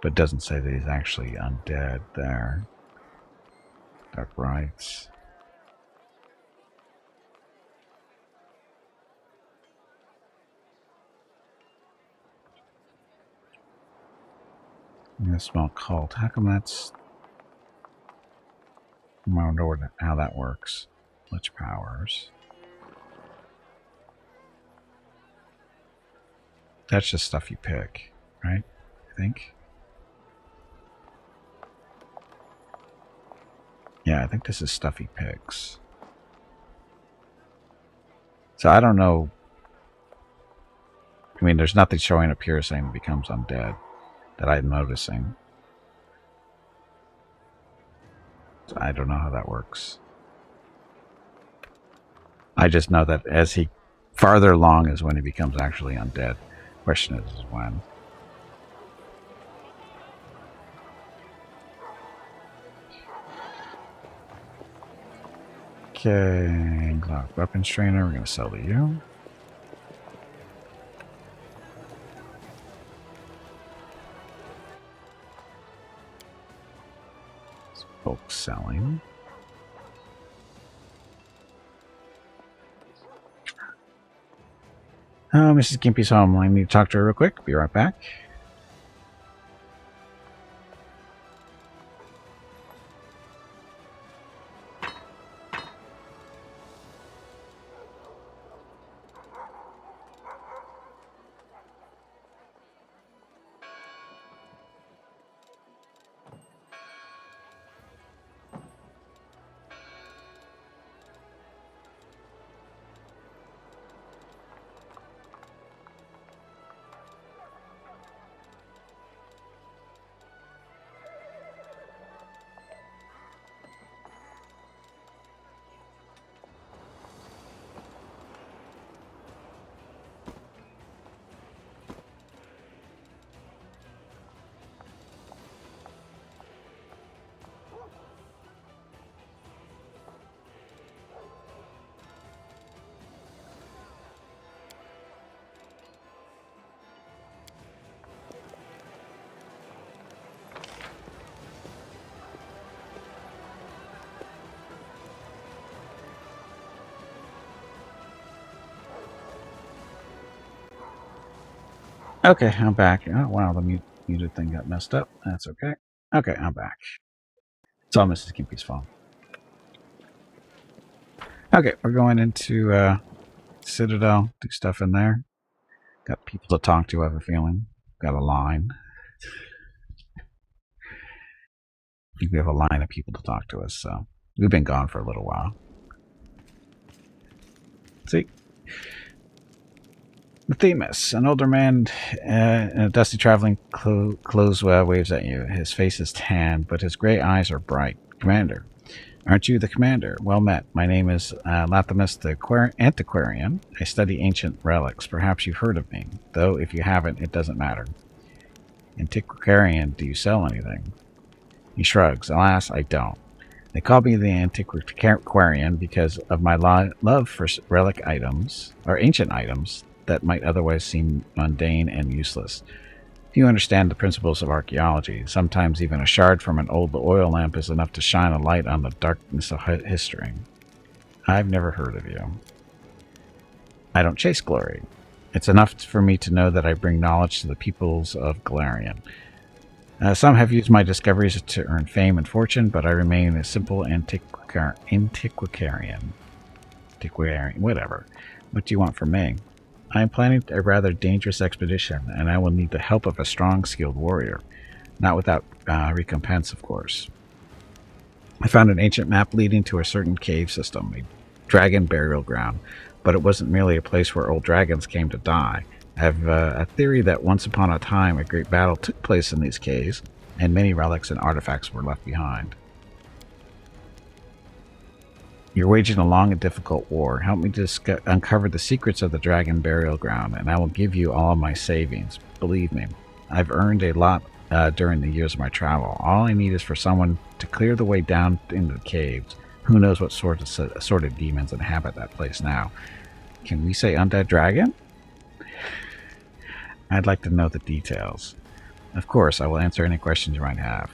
But it doesn't say that he's actually undead there. Dark rites. A small cult. How come that's... I wonder how that works. Lich powers. That's just stuff you pick, right? I think. Yeah, I think this is stuff he picks. So I don't know. I mean, there's nothing showing up here saying it becomes undead that I'm noticing. So I don't know how that works. I just know that as he farther along is when he becomes actually undead. Question is when. Okay, Glock Weapons Trainer, we're going to sell to you. It's bulk selling. Mrs. Gimpy's home. I need to talk to her real quick. Be right back. Okay, I'm back. Oh, wow, the muted thing got messed up. That's okay. Okay, I'm back. It's all Mrs. Gimpy's fault. Okay, we're going into Citadel. Do stuff in there. Got people to talk to, I have a feeling. Got a line. I think we have a line of people to talk to us, so we've been gone for a little while. See? The Themis, an older man in a dusty traveling clothes waves at you. His face is tan, but his gray eyes are bright. Commander. Aren't you the commander? Well met. My name is Lathamus the Antiquarian. I study ancient relics. Perhaps you've heard of me, though if you haven't, it doesn't matter. Antiquarian, do you sell anything? He shrugs. Alas, I don't. They call me the Antiquarian because of my love for relic items, or ancient items, that might otherwise seem mundane and useless. If you understand the principles of archaeology, sometimes even a shard from an old oil lamp is enough to shine a light on the darkness of history. I've never heard of you. I don't chase glory. It's enough for me to know that I bring knowledge to the peoples of Galarian. Some have used my discoveries to earn fame and fortune, but I remain a simple antiquarian. Whatever. What do you want from me? I am planning a rather dangerous expedition, and I will need the help of a strong, skilled warrior. Not without recompense, of course. I found an ancient map leading to a certain cave system, a dragon burial ground, but it wasn't merely a place where old dragons came to die. I have a theory that once upon a time a great battle took place in these caves, and many relics and artifacts were left behind. You're waging a long and difficult war. Help me to uncover the secrets of the dragon burial ground, and I will give you all of my savings. Believe me, I've earned a lot during the years of my travel. All I need is for someone to clear the way down into the caves. Who knows what sort of demons inhabit that place now. Can we say undead dragon? I'd like to know the details. Of course, I will answer any questions you might have.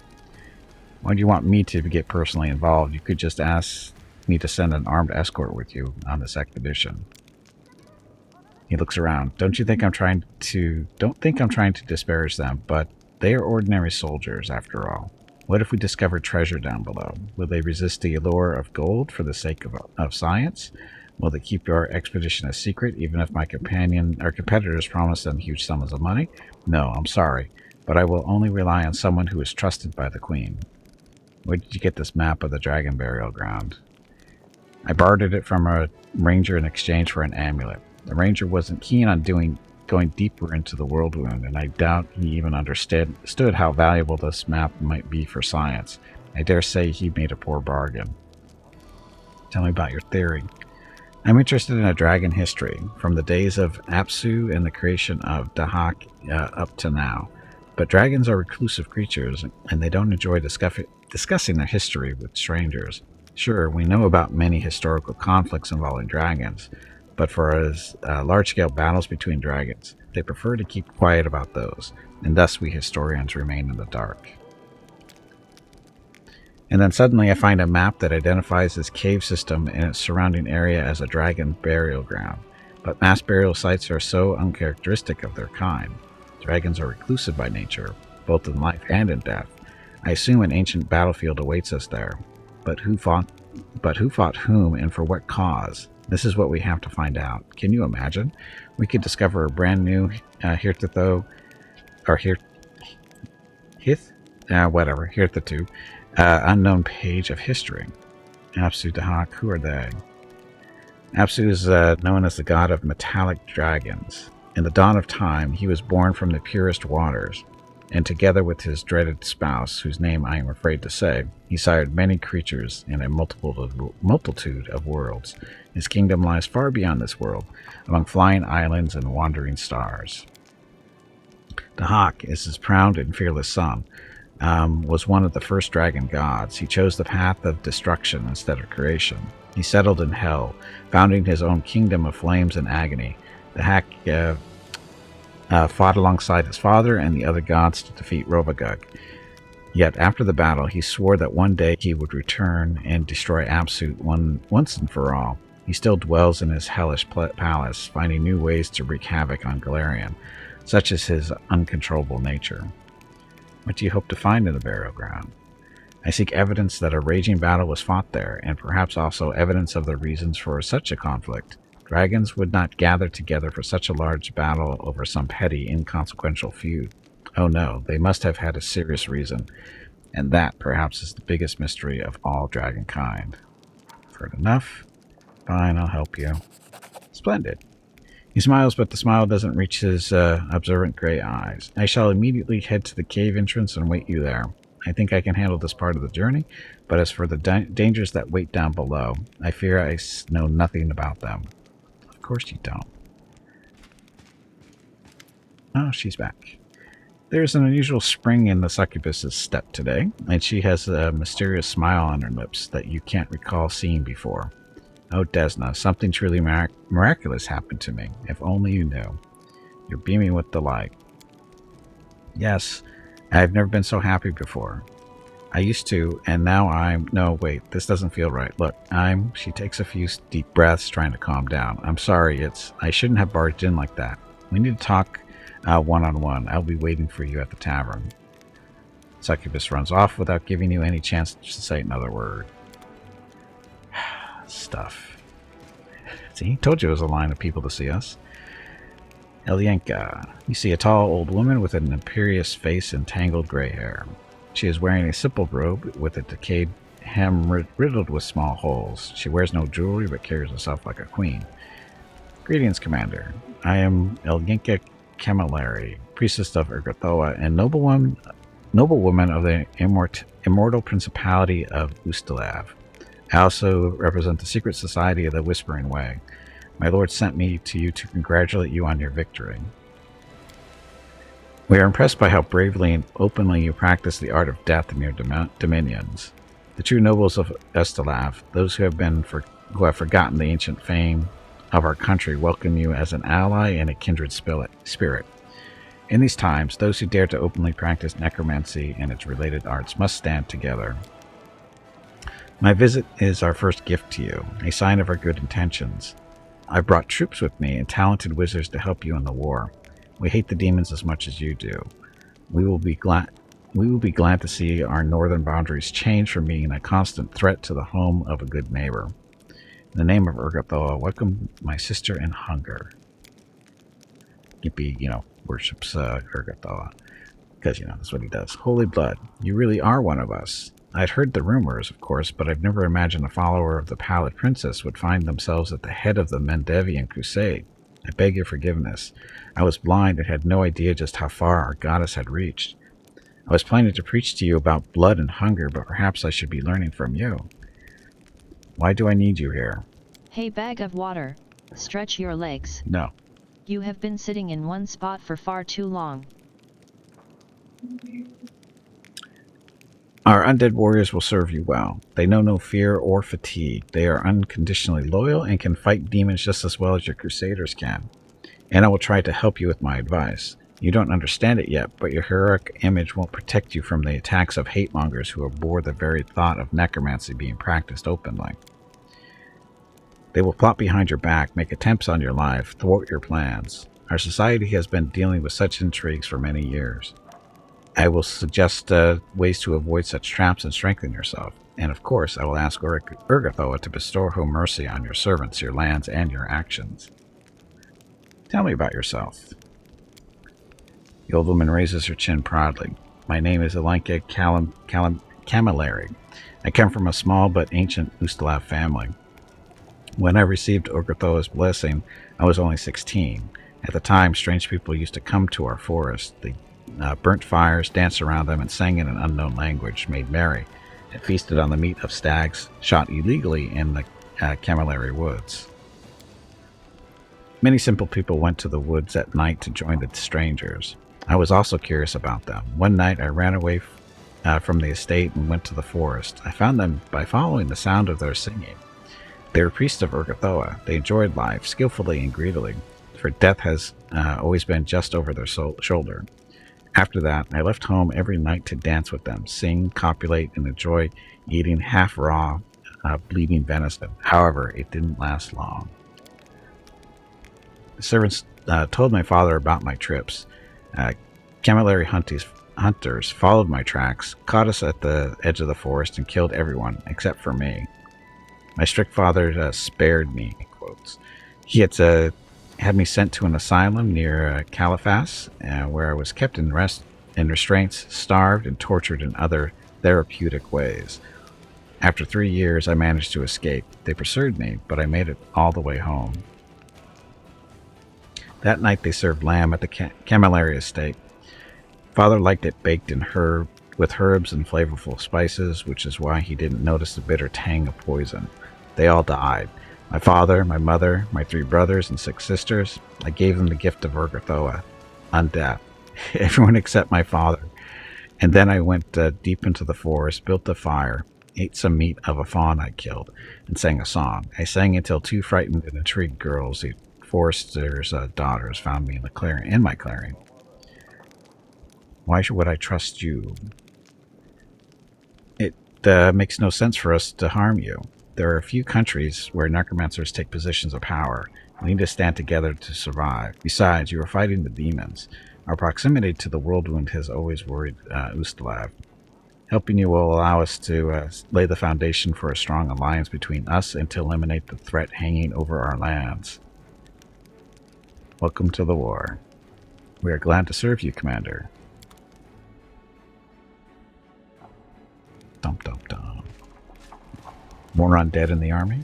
Why do you want me to get personally involved? You could just ask me to send an armed escort with you on this expedition. He looks around. Don't think I'm trying to disparage them, but they are ordinary soldiers after all. What if we discover treasure down below? Will they resist the allure of gold for the sake of science? Will they keep our expedition a secret, even if my competitors promise them huge sums of money? No, I'm sorry, but I will only rely on someone who is trusted by the Queen. Where did you get this map of the dragon burial ground? I bartered it from a ranger in exchange for an amulet. The ranger wasn't keen on going deeper into the world wound, and I doubt he even understood how valuable this map might be for science. I dare say he made a poor bargain. Tell me about your theory. I'm interested in a dragon history, from the days of Apsu and the creation of Dahak up to now. But dragons are reclusive creatures, and they don't enjoy discussing their history with strangers. Sure, we know about many historical conflicts involving dragons, but for large-scale battles between dragons, they prefer to keep quiet about those, and thus we historians remain in the dark. And then suddenly I find a map that identifies this cave system and its surrounding area as a dragon burial ground. But mass burial sites are so uncharacteristic of their kind. Dragons are reclusive by nature, both in life and in death. I assume an ancient battlefield awaits us there. But who fought whom and for what cause? This is what we have to find out. Can you imagine? We could discover a brand new Hirtitho, or Hirthitu, unknown page of history. Apsu Dahak, who are they? Apsu is known as the god of metallic dragons. In the dawn of time, he was born from the purest waters, and together with his dreaded spouse, whose name I am afraid to say, he sired many creatures in a multitude of worlds. His kingdom lies far beyond this world, among flying islands and wandering stars. Dahak is his proud and fearless son, was one of the first dragon gods. He chose the path of destruction instead of creation. He settled in hell, founding his own kingdom of flames and agony. Dahak fought alongside his father and the other gods to defeat Robagug. Yet after the battle, he swore that one day he would return and destroy Apsu once and for all. He still dwells in his hellish palace, finding new ways to wreak havoc on Galarian, such is his uncontrollable nature. What do you hope to find in the burial ground? I seek evidence that a raging battle was fought there, and perhaps also evidence of the reasons for such a conflict. Dragons would not gather together for such a large battle over some petty, inconsequential feud. Oh no, they must have had a serious reason, and that, perhaps, is the biggest mystery of all dragonkind. Heard enough? Fine, I'll help you. Splendid. He smiles, but the smile doesn't reach his observant gray eyes. I shall immediately head to the cave entrance and wait you there. I think I can handle this part of the journey, but as for the dangers that wait down below, I fear I know nothing about them. Of course you don't. Oh, she's back. There's an unusual spring in the succubus's step today, and she has a mysterious smile on her lips that you can't recall seeing before. Oh, Desna, something truly miraculous happened to me. If only you knew. You're beaming with delight. Yes, I've never been so happy before. I used to, and now I'm... No, wait, this doesn't feel right. Look, She takes a few deep breaths, trying to calm down. I'm sorry, I shouldn't have barged in like that. We need to talk one-on-one. I'll be waiting for you at the tavern. Succubus runs off without giving you any chance to say another word. Stuff. See, told you it was a line of people to see us. Elyenka. You see a tall old woman with an imperious face and tangled gray hair. She is wearing a simple robe with a decayed hem riddled with small holes. She wears no jewelry but carries herself like a queen. Greetings, Commander. I am Elyenka Camilleri, priestess of Urgathoa and noblewoman of the immortal principality of Ustalav. I also represent the secret society of the Whispering Way. My lord sent me to you to congratulate you on your victory. We are impressed by how bravely and openly you practice the art of death in your dominions. The true nobles of Ustalav, those who have forgotten the ancient fame of our country welcome you as an ally and a kindred spirit. In these times, those who dare to openly practice necromancy and its related arts must stand together. My visit is our first gift to you, a sign of our good intentions. I've brought troops with me and talented wizards to help you in the war. We hate the demons as much as you do. We will be glad to see our northern boundaries change from being a constant threat to the home of a good neighbor. In the name of Urgathoa, welcome my sister in hunger. Gimpy, worships Urgathoa. Because, that's what he does. Holy blood, you really are one of us. I'd heard the rumors, of course, but I've never imagined a follower of the Pallid Princess would find themselves at the head of the Mendevian Crusade. I beg your forgiveness. I was blind and had no idea just how far our goddess had reached. I was planning to preach to you about blood and hunger, but perhaps I should be learning from you. Why do I need you here? Hey, bag of water, stretch your legs. No. You have been sitting in one spot for far too long. Our undead warriors will serve you well. They know no fear or fatigue. They are unconditionally loyal and can fight demons just as well as your crusaders can. And I will try to help you with my advice. You don't understand it yet, but your heroic image won't protect you from the attacks of hate-mongers who abhor the very thought of necromancy being practiced openly. They will plot behind your back, make attempts on your life, thwart your plans. Our society has been dealing with such intrigues for many years. I will suggest ways to avoid such traps and strengthen yourself. And of course, I will ask Urgathoa to bestow her mercy on your servants, your lands, and your actions. Tell me about yourself. The old woman raises her chin proudly. My name is Elenka Camilleri. I come from a small but ancient Ustalav family. When I received Urgathoa's blessing, I was only 16. At the time, strange people used to come to our forest. They burnt fires, danced around them, and sang in an unknown language, made merry, and feasted on the meat of stags shot illegally in the Camilleri woods. Many simple people went to the woods at night to join the strangers. I was also curious about them. One night I ran away from the estate and went to the forest. I found them by following the sound of their singing. They were priests of Urgathoa. They enjoyed life, skillfully and greedily, for death has always been just over their shoulder. After that, I left home every night to dance with them, sing, copulate, and enjoy eating half-raw, bleeding venison. However, it didn't last long. The servants told my father about my trips. Camilleri hunters followed my tracks, caught us at the edge of the forest, and killed everyone except for me. My strict father spared me, in quotes. He had me sent to an asylum near Caliphas, where I was kept in restraints, starved, and tortured in other therapeutic ways. After 3 years, I managed to escape. They pursued me, but I made it all the way home. That night they served lamb at the Camilleri estate. Father liked it baked in with herbs and flavorful spices, which is why he didn't notice the bitter tang of poison. They all died. My father, my mother, my 3 brothers, and 6 sisters. I gave them the gift of Urgathoa, undeath. Everyone except my father. And then I went deep into the forest, built a fire, ate some meat of a fawn I killed, and sang a song. I sang until 2 frightened and intrigued girls, the forester's daughters, found me in my clearing. Why would I trust you? It makes no sense for us to harm you. There are a few countries where necromancers take positions of power. We need to stand together to survive. Besides, you are fighting the demons. Our proximity to the Whirlwind has always worried Ustalav. Helping you will allow us to lay the foundation for a strong alliance between us and to eliminate the threat hanging over our lands. Welcome to the war. We are glad to serve you, Commander. Dum dum dum. More undead in the army?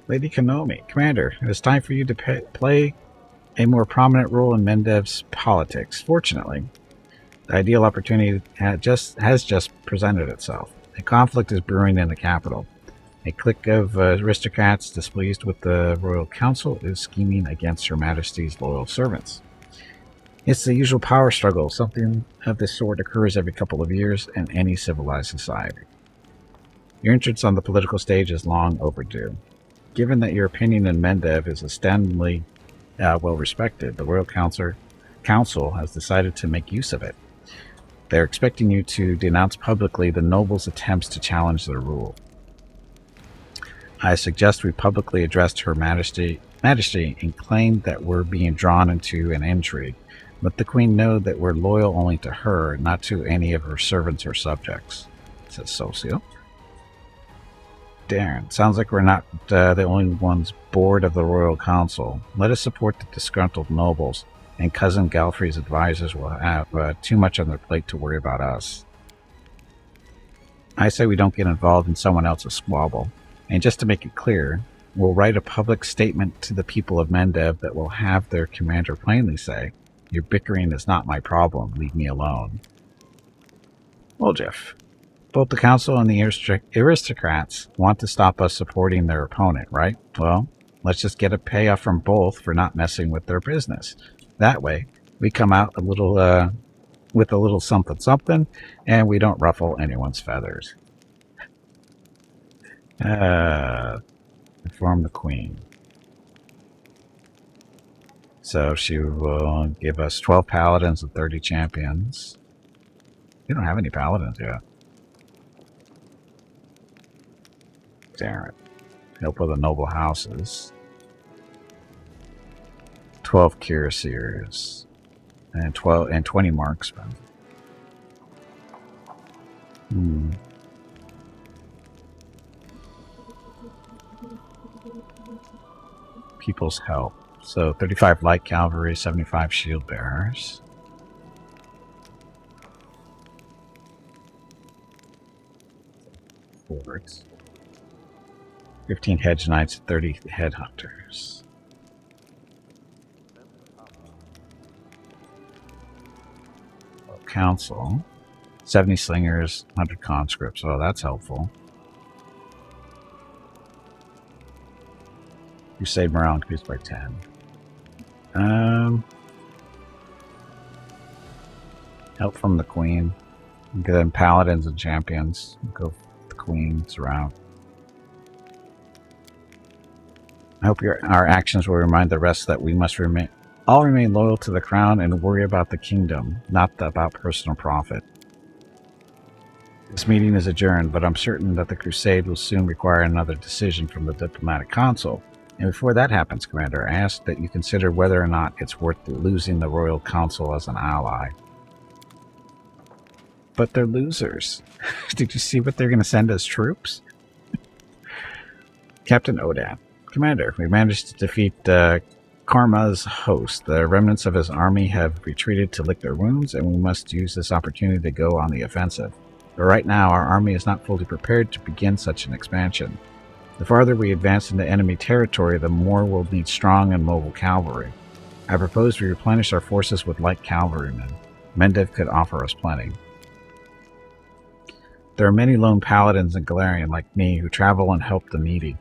Lady Kanomi, Commander, it is time for you to play a more prominent role in Mendev's politics. Fortunately, the ideal opportunity has just presented itself. A conflict is brewing in the capital. A clique of aristocrats displeased with the royal council is scheming against Her Majesty's loyal servants. It's the usual power struggle. Something of this sort occurs every couple of years in any civilized society. Your entrance on the political stage is long overdue. Given that your opinion in Mendev is astoundingly well respected, the Royal Council has decided to make use of it. They're expecting you to denounce publicly the nobles' attempts to challenge their rule. I suggest we publicly address Her Majesty and claim that we're being drawn into an intrigue. Let the Queen know that we're loyal only to her, not to any of her servants or subjects, says Socio. Darn, sounds like we're not the only ones bored of the Royal Council. Let us support the disgruntled nobles, and Cousin Galfrey's advisors will have too much on their plate to worry about us. I say we don't get involved in someone else's squabble. And just to make it clear, we'll write a public statement to the people of Mendev that will have their commander plainly say, "Your bickering is not my problem, leave me alone." Well, Jeff, both the council and the aristocrats want to stop us supporting their opponent, right? Well, let's just get a payoff from both for not messing with their business. That way, we come out with a little something something, and we don't ruffle anyone's feathers. Inform the Queen. So she will give us 12 paladins and 30 champions. We don't have any paladins yet. Darn it. Help with the noble houses. 12 cuirassiers. And 20 marksmen. People's help. So 35 light cavalry, 75 shield bearers. Forwards. 15 hedge knights, 30 headhunters. Council. 70 slingers, 100 conscripts. Oh, that's helpful. Crusade morale increased by 10. Help from the Queen. Then paladins and champions. Go with the Queen's route. I hope our actions will remind the rest that we must all remain loyal to the crown and worry about the kingdom, not about personal profit. This meeting is adjourned, but I'm certain that the crusade will soon require another decision from the diplomatic council. And before that happens, Commander, I ask that you consider whether or not it's worth losing the Royal Council as an ally. But they're losers. Did you see what they're going to send as troops? Captain Odan. Commander, we managed to defeat Karma's host. The remnants of his army have retreated to lick their wounds, and we must use this opportunity to go on the offensive. But right now, our army is not fully prepared to begin such an expansion. The farther we advance into enemy territory, the more we'll need strong and mobile cavalry. I propose we replenish our forces with light cavalrymen. Mendev could offer us plenty. There are many lone paladins in Galarian like me who travel and help the needy.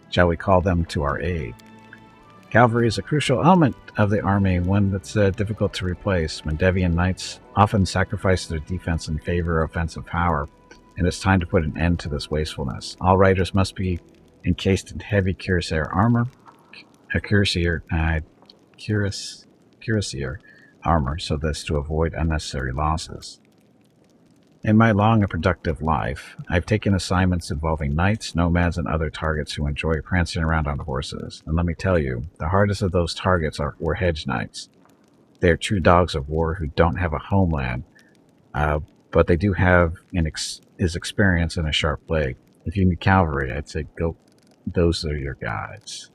Shall we call them to our aid? Cavalry is a crucial element of the army, one that's difficult to replace. Mendevian knights often sacrifice their defense in favor of offensive power, and it's time to put an end to this wastefulness. All riders must be encased in heavy cuirassier armor, cuirassier armor, so as to avoid unnecessary losses. In my long and productive life, I've taken assignments involving knights, nomads, and other targets who enjoy prancing around on horses. And let me tell you, the hardest of those targets were hedge knights. They are true dogs of war who don't have a homeland, but they do have experience and a sharp blade. If you need cavalry, I'd say go. Those are your guys.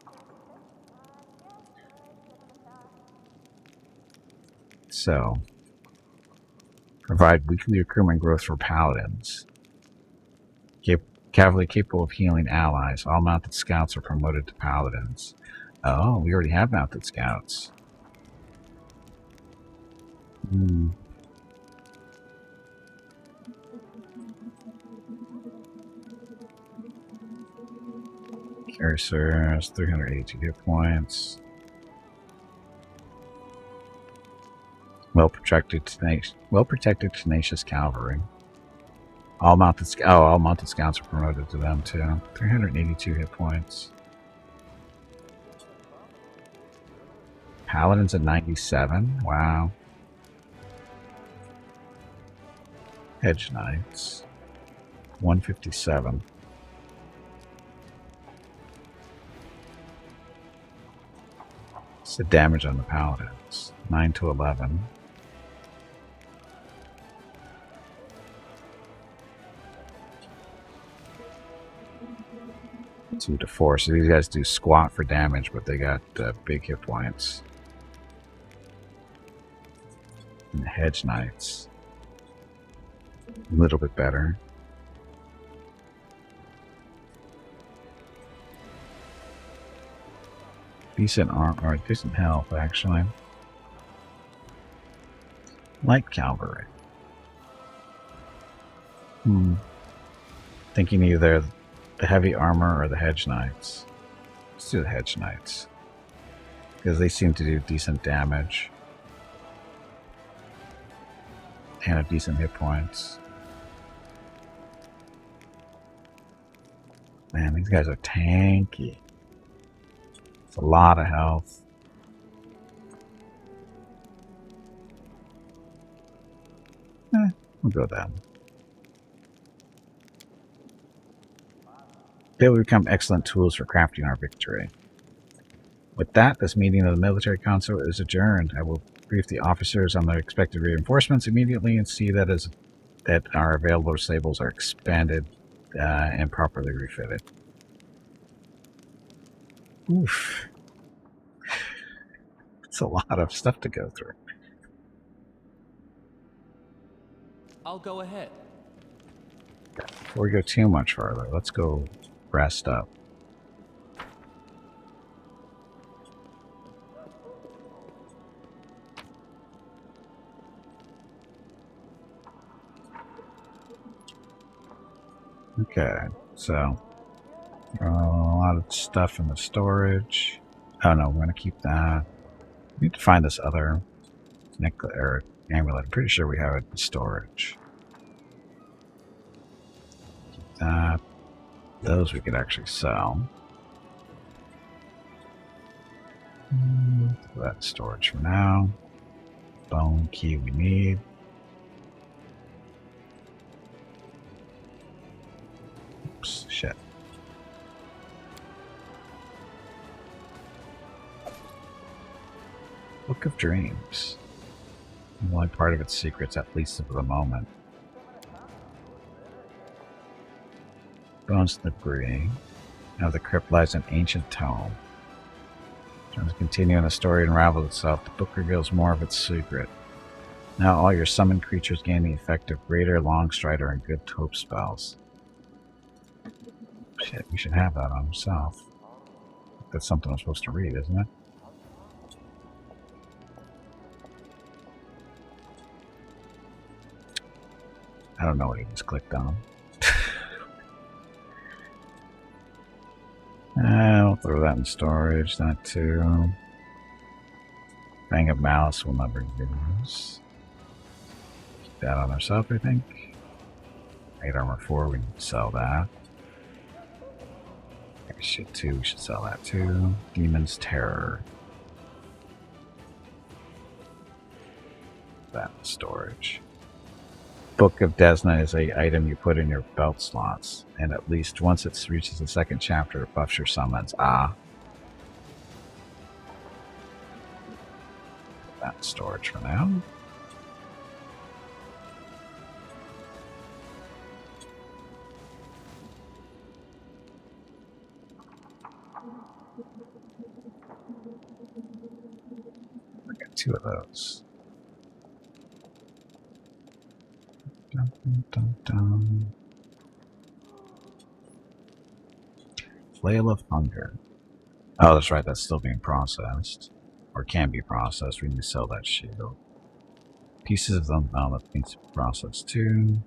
So, provide weekly recruitment growth for paladins. Cavalry capable of healing allies. All mounted scouts are promoted to paladins. Oh, we already have mounted scouts. Cuirassier has 382 hit points. Well protected, tenacious cavalry. All mounted scouts are promoted to them too. 382 hit points. Paladin's at 97. Wow. Hedge Knights. 157. What's the damage on the Paladins? 9 to 11. 2 to 4. So these guys do squat for damage, but they got big hit points. And the Hedge Knights. A little bit better. Decent arm, or decent health, actually. Light Cavalry. Thinking either the heavy armor or the Hedge Knights. Let's do the Hedge Knights. Because they seem to do decent damage. And have decent hit points. Man, these guys are tanky. It's a lot of health. We'll go down. They will become excellent tools for crafting our victory. With that, this meeting of the military council is adjourned. I will brief the officers on their expected reinforcements immediately and see that our available stables are expanded and properly refitted. Oof. It's a lot of stuff to go through. I'll go ahead. Before we go too much further, let's go rest up. Okay, so a lot of stuff in the storage. Oh no, we're gonna keep that. We need to find this other necklace or amulet. I'm pretty sure we have it in storage. Keep that. Those we could actually sell. Put that in storage for now. Bone key we need. Oops, shit. Book of Dreams. The only part of its secrets, at least for the moment. Bones debris. Now the crypt lies an ancient tome. As it continues and the story unravels itself, the book reveals more of its secret. Now all your summoned creatures gain the effect of Greater, Longstrider, and Good Hope spells. Shit, we should have that on himself. That's something I'm supposed to read, isn't it? I don't know what he just clicked on. I'll throw that in storage, that too. Fang of Malice will never use. Keep that on ourselves, I think. 8 armor 4, we need to sell that. Shit 2, we should sell that too. Demon's Terror. That in storage. Book of Desna is a item you put in your belt slots, and at least once it reaches the 2nd chapter, it buffs your summons. Ah. That in storage for now. I got 2 of those. Dun, dun, dun. Flail of Hunger. Oh, that's right, that's still being processed. Or can be processed. We need to sell that shield. Pieces of them, oh, that needs to be processed too.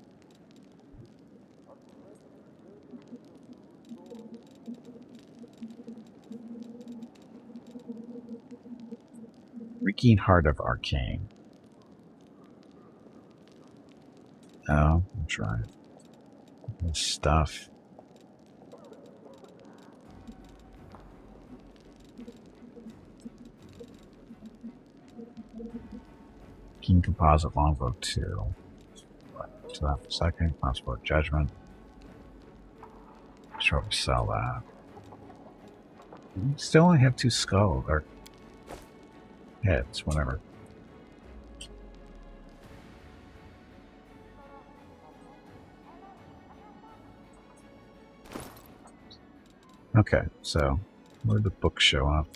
Reeking Heart of Arcane. Oh, that's right. This stuff. Keen Composite Longbow 2. So that for a second. Crossbow Judgment. Sure, we sell that. We still only have 2 skulls, or heads, whatever. Okay, so where did the book show up?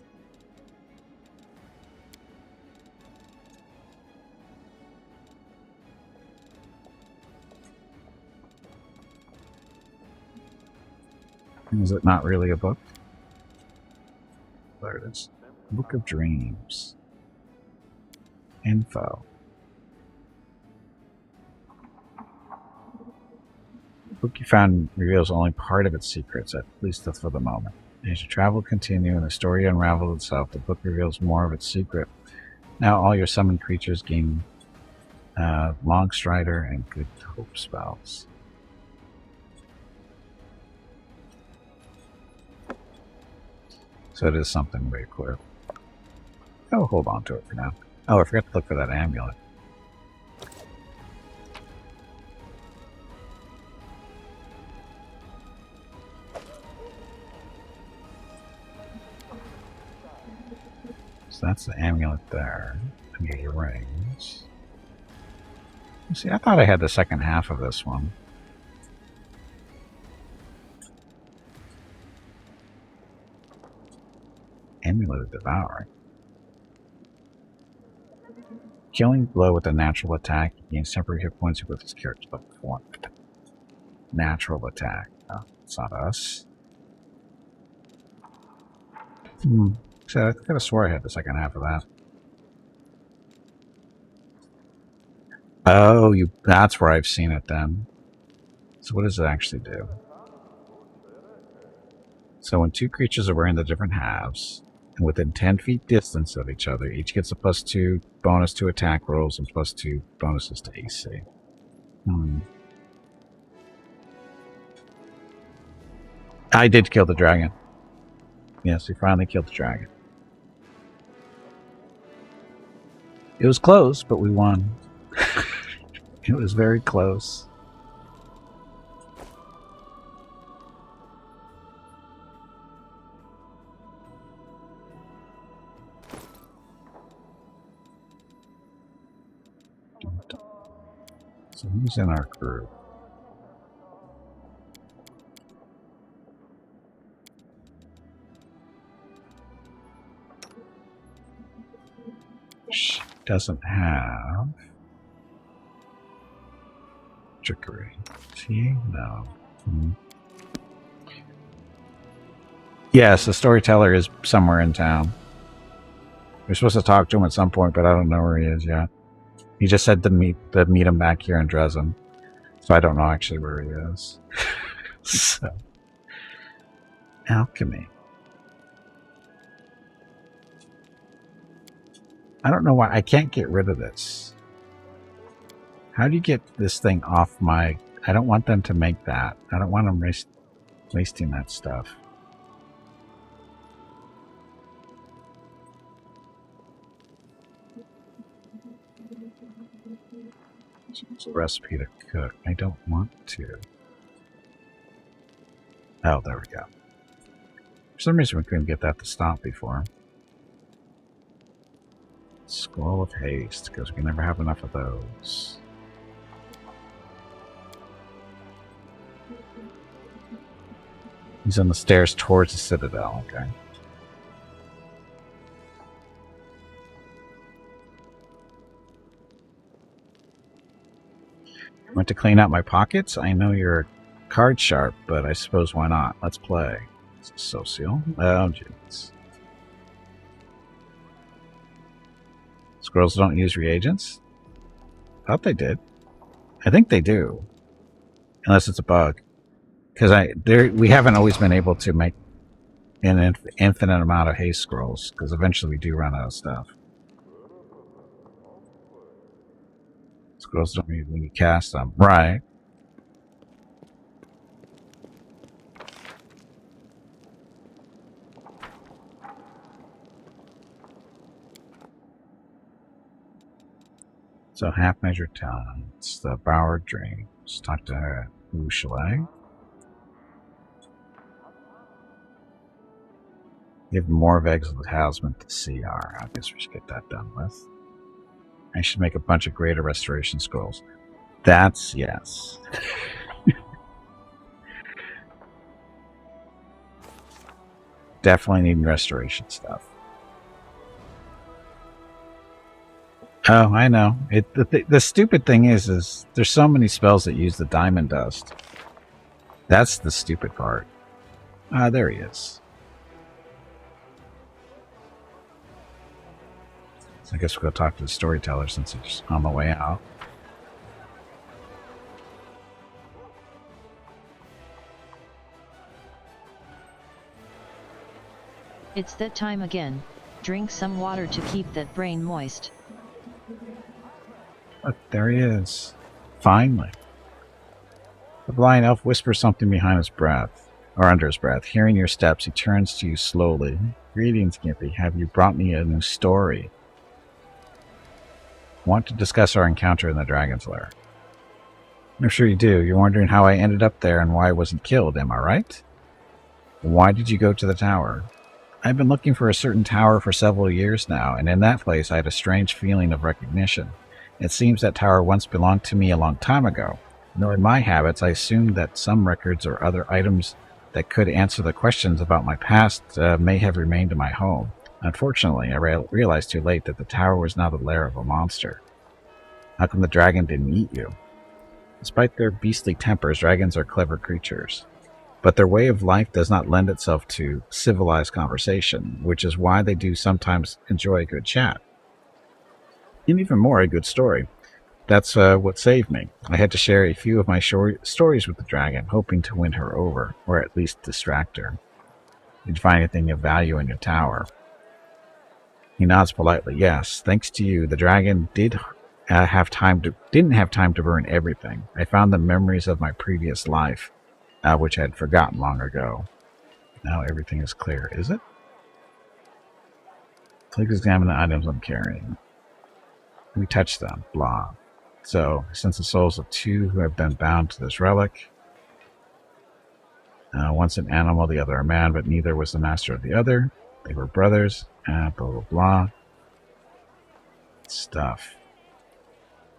Is it not really a book? There it is. Book of Dreams. Info. The book you found reveals only part of its secrets, at least for the moment. As your travel continue and the story unravels itself, the book reveals more of its secret. Now all your summoned creatures gain Longstrider and Good Hope spells. So it is something very clear. I'll hold on to it for now. Oh, I forgot to look for that amulet. So that's the amulet there. I get your rings. See, I thought I had the second half of this one. Amulet of Devouring. Killing blow with a natural attack gains temporary hit points with his character level 1. Natural attack. Oh, it's not us. So I could have swore I had the second half of that. Oh, that's where I've seen it then. So what does it actually do? So when 2 creatures are wearing the different halves, and within 10 feet distance of each other, each gets a +2 bonus to attack rolls and +2 bonuses to AC. I did kill the dragon. Yes, we finally killed the dragon. It was close, but we won. It was very close. So who's in our group? She doesn't have trickery. See? No. Yes, the storyteller is somewhere in town. We're supposed to talk to him at some point, but I don't know where he is yet. He just said to meet him back here in Dresden. So I don't know actually where he is. So. Alchemy. I don't know why I can't get rid of this. How do you get this thing off my... I don't want them to make that. I don't want them wasting that stuff. It's a recipe to cook. I don't want to. Oh, there we go. For some reason we couldn't get that to stop before. Scroll of Haste, because we can never have enough of those. He's on the stairs towards the Citadel, okay. Want to clean out my pockets? I know you're card sharp, but I suppose why not? Let's play. It's a social. Oh, jeez. Squirrels don't use reagents? Thought they did. I think they do. Unless it's a bug. Because we haven't always been able to make an infinite amount of haste scrolls, because eventually we do run out of stuff. Scrolls don't need when you cast them. Right. So half measured talents, the Bower Dreams. Talk to who shall I? Give more of eggs of the talisman to CR. I guess we should get that done with. I should make a bunch of greater restoration scrolls. That's yes. Definitely need restoration stuff. Oh, I know. The stupid thing is there's so many spells that use the diamond dust. That's the stupid part. Ah, there he is. So I guess we'll go talk to the storyteller since he's on the way out. It's that time again. Drink some water to keep that brain moist. Look, there he is. Finally. The blind elf whispers something behind his breath, or under his breath. Hearing your steps, he turns to you slowly. Greetings, Gimpy. Have you brought me a new story? Want to discuss our encounter in the Dragon's Lair? I'm sure you do. You're wondering how I ended up there and why I wasn't killed, am I right? Why did you go to the tower? I've been looking for a certain tower for several years now, and in that place I had a strange feeling of recognition. It seems that tower once belonged to me a long time ago. Knowing my habits, I assumed that some records or other items that could answer the questions about my past may have remained in my home. Unfortunately, I realized too late that the tower was now the lair of a monster. How come the dragon didn't eat you? Despite their beastly tempers, dragons are clever creatures. But their way of life does not lend itself to civilized conversation, which is why they do sometimes enjoy a good chat. And even more, a good story. That's what saved me. I had to share a few of my stories with the dragon, hoping to win her over, or at least distract her. Did you find anything of value in your tower? He nods politely. Yes, thanks to you, the dragon didn't have time to burn everything. I found the memories of my previous life, which I had forgotten long ago. Now everything is clear, is it? Please examine the items I'm carrying. We touch them, blah. So, since the souls of two who have been bound to this relic, once an animal, the other a man, but neither was the master of the other. They were brothers, blah, blah, blah. Stuff.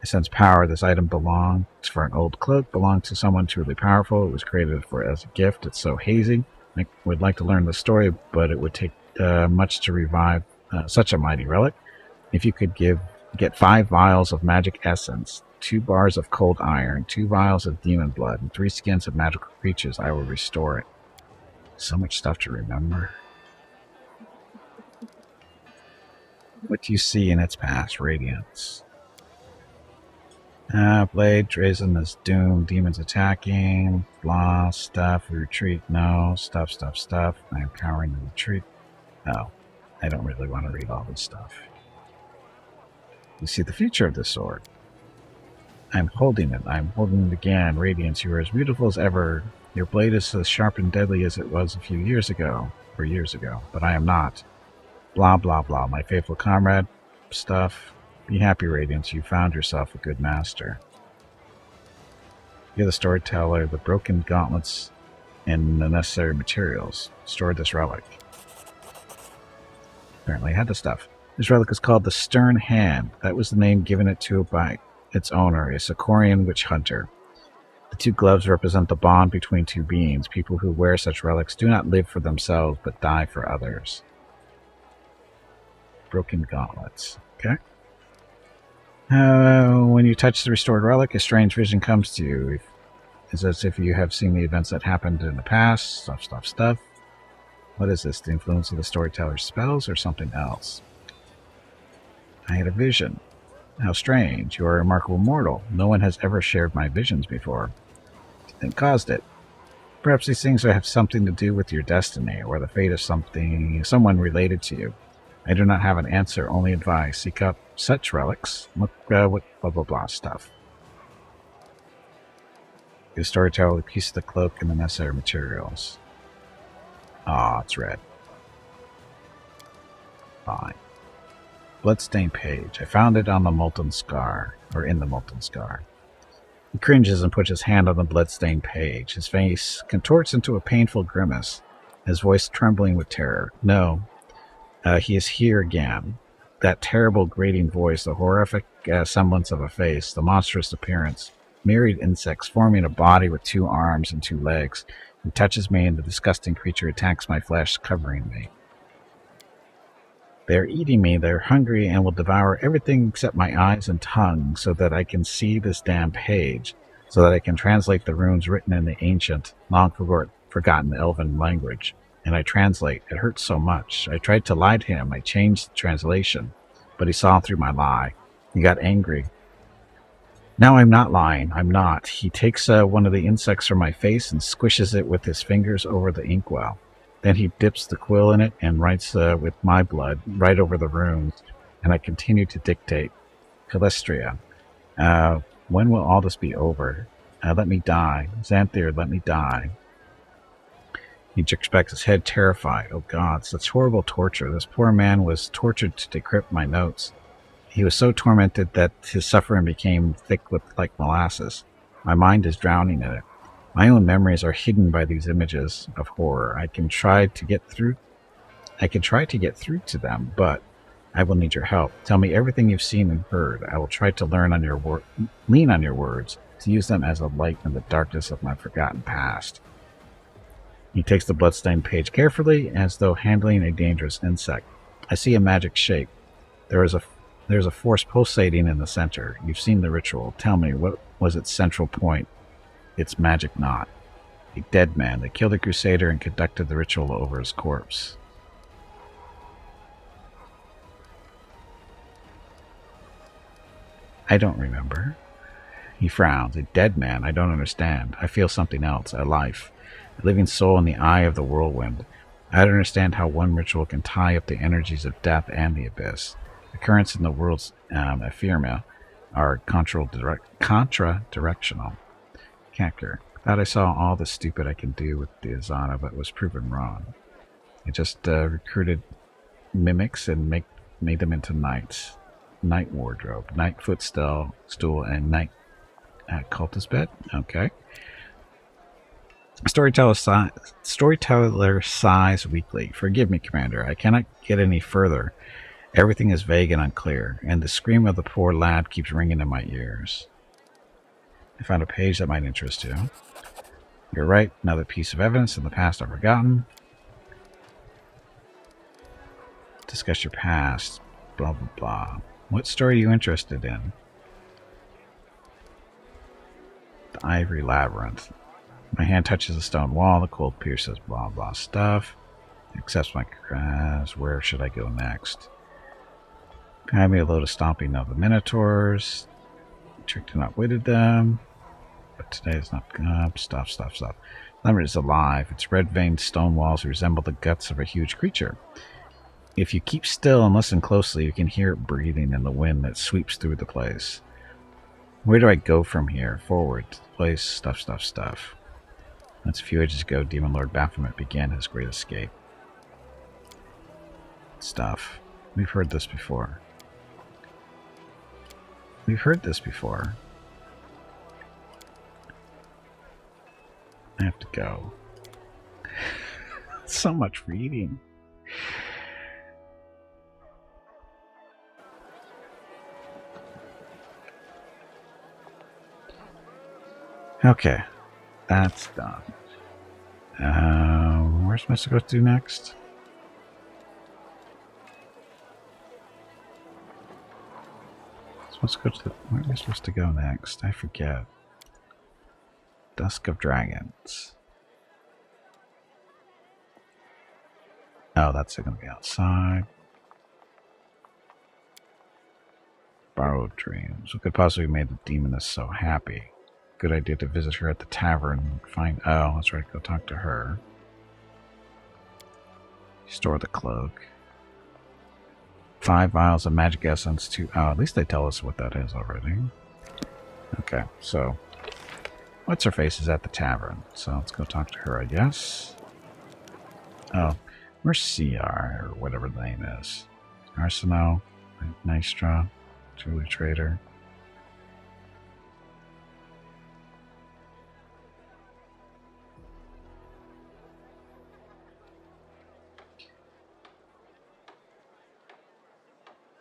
I sense power. This item belongs for an old cloak, belonged to someone truly powerful. It was created as a gift. It's so hazy. I would like to learn the story, but it would take much to revive such a mighty relic. If you could get 5 vials of magic essence, 2 bars of cold iron, 2 vials of demon blood, and 3 skins of magical creatures, I will restore it. So much stuff to remember. What do you see in its past? Radiance. Blade, Drazen is doomed, demons attacking, blah, stuff, retreat, no, stuff. I am cowering the retreat. No, I don't really want to read all this stuff. You see the future of this sword. I'm holding it again. Radiance, you are as beautiful as ever. Your blade is as sharp and deadly as it was a few years ago, but I am not. Blah, blah, blah, my faithful comrade, stuff. Be happy, Radiance, you found yourself a good master. Give the storyteller the broken gauntlets and the necessary materials. Store this relic. Apparently I had the stuff. This relic is called the Stern Hand. That was the name given it to by its owner, a Sicorian witch hunter. The 2 gloves represent the bond between 2 beings. People who wear such relics do not live for themselves, but die for others. Broken gauntlets. Okay. When you touch the restored relic, a strange vision comes to you. It's as if you have seen the events that happened in the past. Stuff. What is this? The influence of the storyteller's spells or something else? I had a vision. How strange. You are a remarkable mortal. No one has ever shared my visions before. What caused it? Perhaps these things have something to do with your destiny, or the fate of someone related to you. I do not have an answer, only advice. Seek up such relics. Look with blah blah blah stuff. Give the storyteller a piece of the cloak and the necessary materials. Ah, it's red. Fine. Bloodstained page. I found it on the molten scar, or in the molten scar. He cringes and puts his hand on the bloodstained page. His face contorts into a painful grimace, his voice trembling with terror. No, he is here again. That terrible grating voice, the horrific semblance of a face, the monstrous appearance, myriad insects forming a body with 2 arms and 2 legs. He touches me and the disgusting creature attacks my flesh, covering me. They are eating me, they're hungry, and will devour everything except my eyes and tongue, so that I can see this damn page, so that I can translate the runes written in the ancient, long-forgotten elven language. And I translate. It hurts so much. I tried to lie to him. I changed the translation, but he saw through my lie. He got angry. Now I'm not lying. I'm not. He takes one of the insects from my face and squishes it with his fingers over the inkwell. Then he dips the quill in it and writes with my blood right over the runes, and I continue to dictate. Calistria, when will all this be over? Let me die. Damphir, let me die. He jerks back his head, terrified. Oh God, such horrible torture. This poor man was tortured to decrypt my notes. He was so tormented that his suffering became thick like molasses. My mind is drowning in it. My own memories are hidden by these images of horror. I can try to get through to them, but I will need your help. Tell me everything you've seen and heard. I will try to lean on your words, to use them as a light in the darkness of my forgotten past. He takes the bloodstained page carefully, as though handling a dangerous insect. I see a magic shape. There's a force pulsating in the center. You've seen the ritual. Tell me, what was its central point? Its magic knot. A dead man. They killed a crusader and conducted the ritual over his corpse. I don't remember. He frowns. A dead man. I don't understand. I feel something else. A life. A living soul in the eye of the whirlwind. I don't understand how one ritual can tie up the energies of death and the abyss. The currents in the world's ephemerma are contra-directional. Cacker. Thought I saw all the stupid I can do with the Azana, but was proven wrong. I just recruited mimics and made them into knights. Knight wardrobe, knight footstool, and knight cultist bed. Okay. Storyteller sighs weakly. Forgive me, Commander. I cannot get any further. Everything is vague and unclear, and the scream of the poor lad keeps ringing in my ears. I found a page that might interest you. You're right. Another piece of evidence in the past I've forgotten. Discuss your past. Blah, blah, blah. What story are you interested in? The Ivory Labyrinth. My hand touches a stone wall. The cold pierces blah blah stuff. Accepts my cries. Where should I go next? Behind me a load of stomping of the Minotaurs. Tricked and outwitted them. But today is not up. Stop. Labyrinth is alive. Its red-veined stone walls resemble the guts of a huge creature. If you keep still and listen closely, you can hear it breathing in the wind that sweeps through the place. Where do I go from here? Forward. Place. Stuff. That's a few ages ago, Demon Lord Baphomet began his great escape. Stuff. We've heard this before. I have to go. So much reading. Okay. That's done. Where's am I supposed to do next? Where am I supposed to go next? I forget. Dusk of Dragons. Oh, that's going to be outside. Borrowed dreams. What could possibly have made the demoness so happy? Good idea to visit her at the tavern and find... Oh, that's right, go talk to her. Store the cloak. 5 vials of magic essence to... Oh, at least they tell us what that is already. Okay, so... What's-her-face is at the tavern, so let's go talk to her, I guess. Oh, where's CR, or whatever the name is? Arsenal. Nice draw. Truly traitor.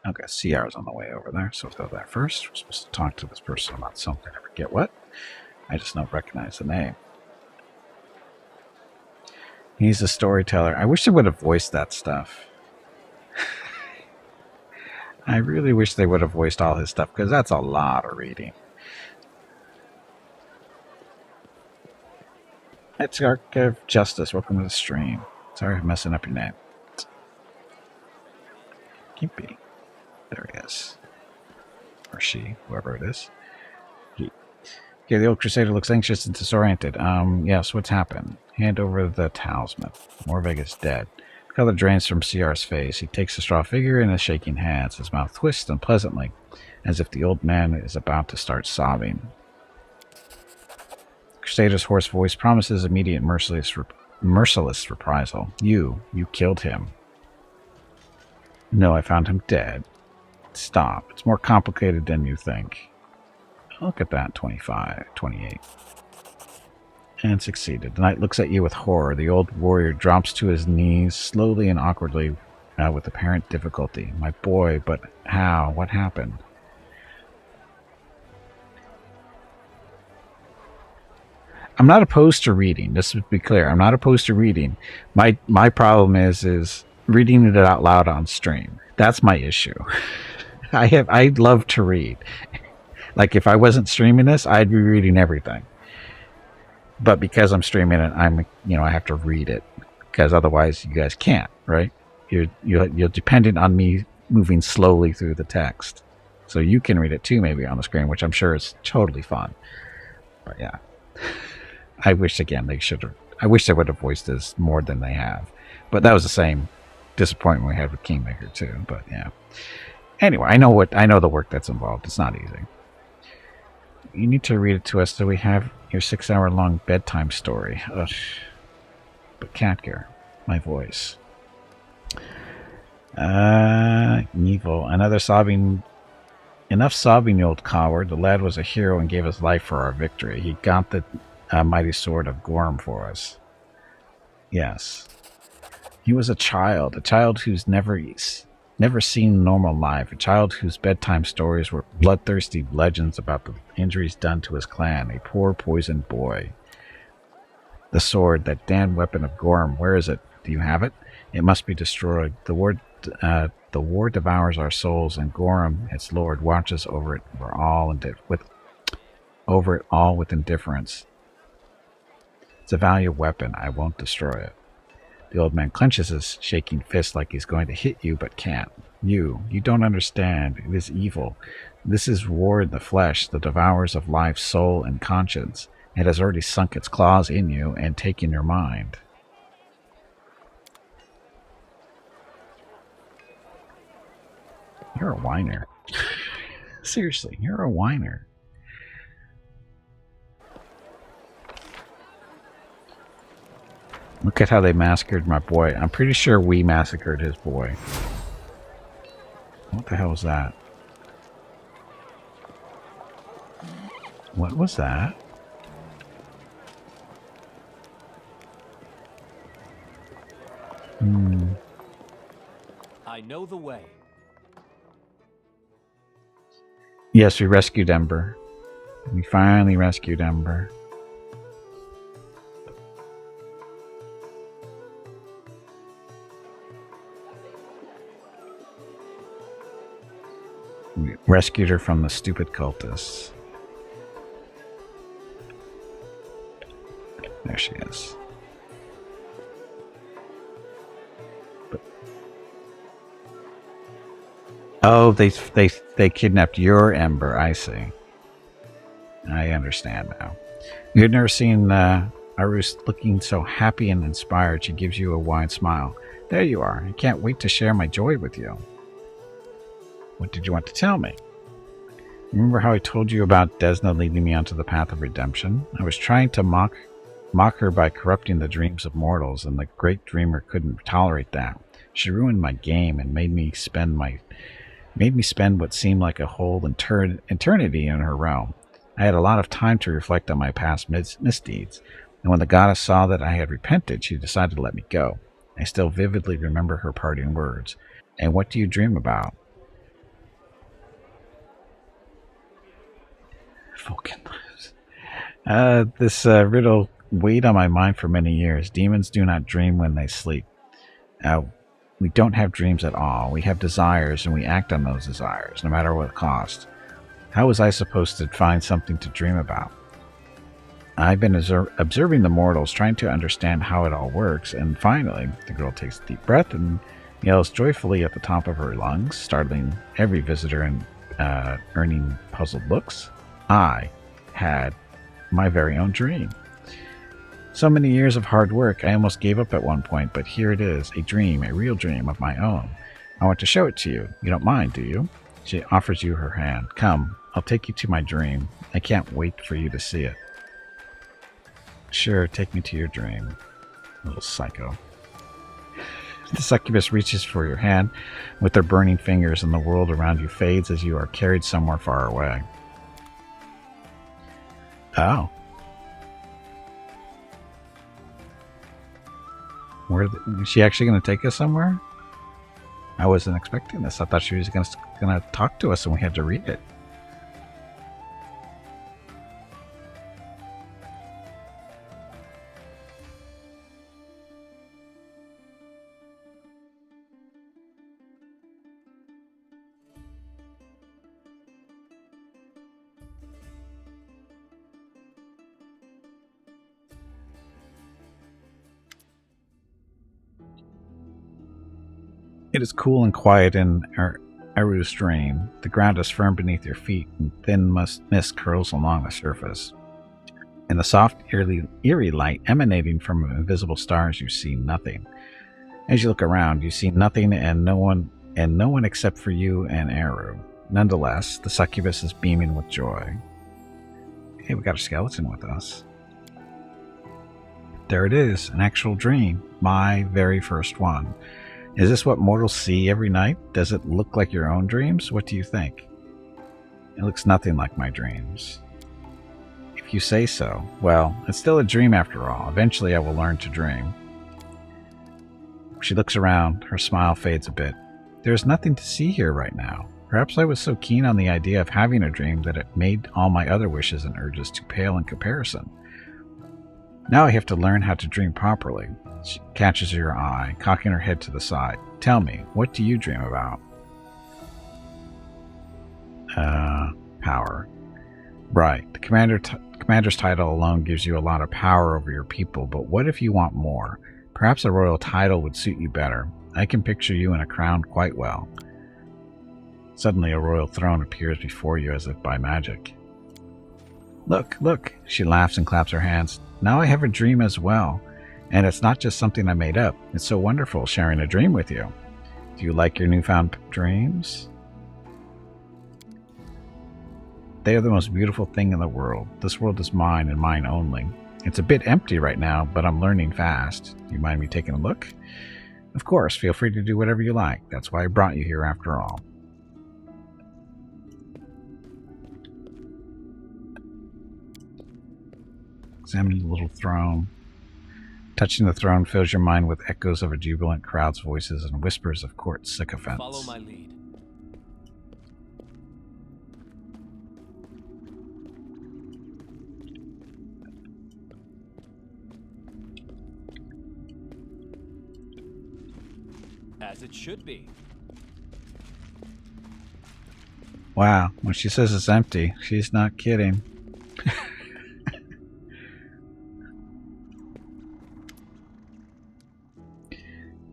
Okay, CR's on the way over there, so we'll go there first. We're supposed to talk to this person about something. I forget what. I just don't recognize the name. He's a storyteller. I wish they would have voiced that stuff. I really wish they would have voiced all his stuff, because that's a lot of reading. It's Arc of Justice. Welcome to the stream. Sorry for messing up your name. Gimpy. There he is. Or she, whoever it is. He. Okay, the old crusader looks anxious and disoriented. Yes, what's happened? Hand over the talisman. Morveg is dead. Color drains from CR's face. He takes the straw figure in his shaking hands. His mouth twists unpleasantly, as if the old man is about to start sobbing. The crusader's hoarse voice promises immediate merciless reprisal. You killed him. No, I found him dead. Stop. It's more complicated than you think. Look at that, 25, 28. And succeeded. The knight looks at you with horror. The old warrior drops to his knees, slowly and awkwardly, with apparent difficulty. My boy, but how? What happened? I'm not opposed to reading. Just to be clear, I'm not opposed to reading. My problem is reading it out loud on stream. That's my issue. I love to read. Like if I wasn't streaming this, I'd be reading everything. But because I'm streaming it, I have to read it, because otherwise you guys can't, right? You're dependent on me moving slowly through the text, so you can read it too, maybe on the screen, which I'm sure is totally fun. But yeah, I wish I wish they would have voiced this more than they have. But that was the same disappointment we had with Kingmaker too. But yeah. Anyway, I know the work that's involved. It's not easy. You need to read it to us so we have your 6-hour-long bedtime story. Ugh. But Katger, my voice. Evil. Another sobbing. Enough sobbing, you old coward. The lad was a hero and gave his life for our victory. He got the mighty sword of Gorm for us. Yes. He was a child who's never seen normal life, a child whose bedtime stories were bloodthirsty legends about the injuries done to his clan, a poor poisoned boy. The sword, that damned weapon of Gorm, where is it? Do you have it? It must be destroyed. The war devours our souls, and Gorm, its lord, watches over it all with indifference. It's a valuable weapon. I won't destroy it. The old man clenches his shaking fist like he's going to hit you, but can't. You don't understand. It is evil. This is war in the flesh, the devours of life, soul, and conscience. It has already sunk its claws in you and taken your mind. You're a whiner. Seriously, you're a whiner. Look at how they massacred my boy. I'm pretty sure we massacred his boy. What the hell was that? What was that? I know the way. Yes, we rescued Ember. We finally rescued Ember. We rescued her from the stupid cultists. There she is. Oh, they kidnapped your Ember. I see. I understand now. You've never seen Arus looking so happy and inspired. She gives you a wide smile. There you are. I can't wait to share my joy with you. What did you want to tell me? Remember how I told you about Desna leading me onto the path of redemption? I was trying to mock her by corrupting the dreams of mortals, and the great dreamer couldn't tolerate that. She ruined my game and made me spend made me spend what seemed like a whole eternity in her realm. I had a lot of time to reflect on my past misdeeds, and when the goddess saw that I had repented, she decided to let me go. I still vividly remember her parting words. And what do you dream about? Vulcan. This riddle weighed on my mind for many years. Demons do not dream when they sleep. We don't have dreams at all. We have desires, and we act on those desires, no matter what cost. How was I supposed to find something to dream about? I've been observing the mortals, trying to understand how it all works, and finally, the girl takes a deep breath and yells joyfully at the top of her lungs, startling every visitor and earning puzzled looks. I had my very own dream. So many years of hard work, I almost gave up at one point, but here it is, a dream, a real dream of my own. I want to show it to you. You don't mind, do you? She offers you her hand. Come, I'll take you to my dream. I can't wait for you to see it. Sure, take me to your dream, little psycho. The succubus reaches for your hand with their burning fingers, and the world around you fades as you are carried somewhere far away. Oh. Is she actually going to take us somewhere? I wasn't expecting this. I thought she was going to talk to us and we had to read it. It is cool and quiet in Aru's dream. The ground is firm beneath your feet, and thin mist curls along the surface. In the soft, eerie light emanating from invisible stars, you see nothing. As you look around, you see nothing and no one except for you and Aru. Nonetheless, the succubus is beaming with joy. Hey, we got a skeleton with us. There it is, an actual dream. My very first one. Is this what mortals see every night? Does it look like your own dreams? What do you think? It looks nothing like my dreams. If you say so. Well, it's still a dream after all. Eventually I will learn to dream. She looks around. Her smile fades a bit. There is nothing to see here right now. Perhaps I was so keen on the idea of having a dream that it made all my other wishes and urges too pale in comparison. Now I have to learn how to dream properly. She catches your eye, cocking her head to the side. Tell me, what do you dream about? Power. Right. The commander's title alone gives you a lot of power over your people, but what if you want more? Perhaps a royal title would suit you better. I can picture you in a crown quite well. Suddenly a royal throne appears before you as if by magic. Look, look! She laughs and claps her hands. Now I have a dream as well. And it's not just something I made up. It's so wonderful sharing a dream with you. Do you like your newfound dreams? They are the most beautiful thing in the world. This world is mine and mine only. It's a bit empty right now, but I'm learning fast. Do you mind me taking a look? Of course, feel free to do whatever you like. That's why I brought you here after all. Examine the little throne. Touching the throne fills your mind with echoes of a jubilant crowd's voices and whispers of court sycophants. Follow my lead. As it should be. Wow, when she says it's empty, she's not kidding.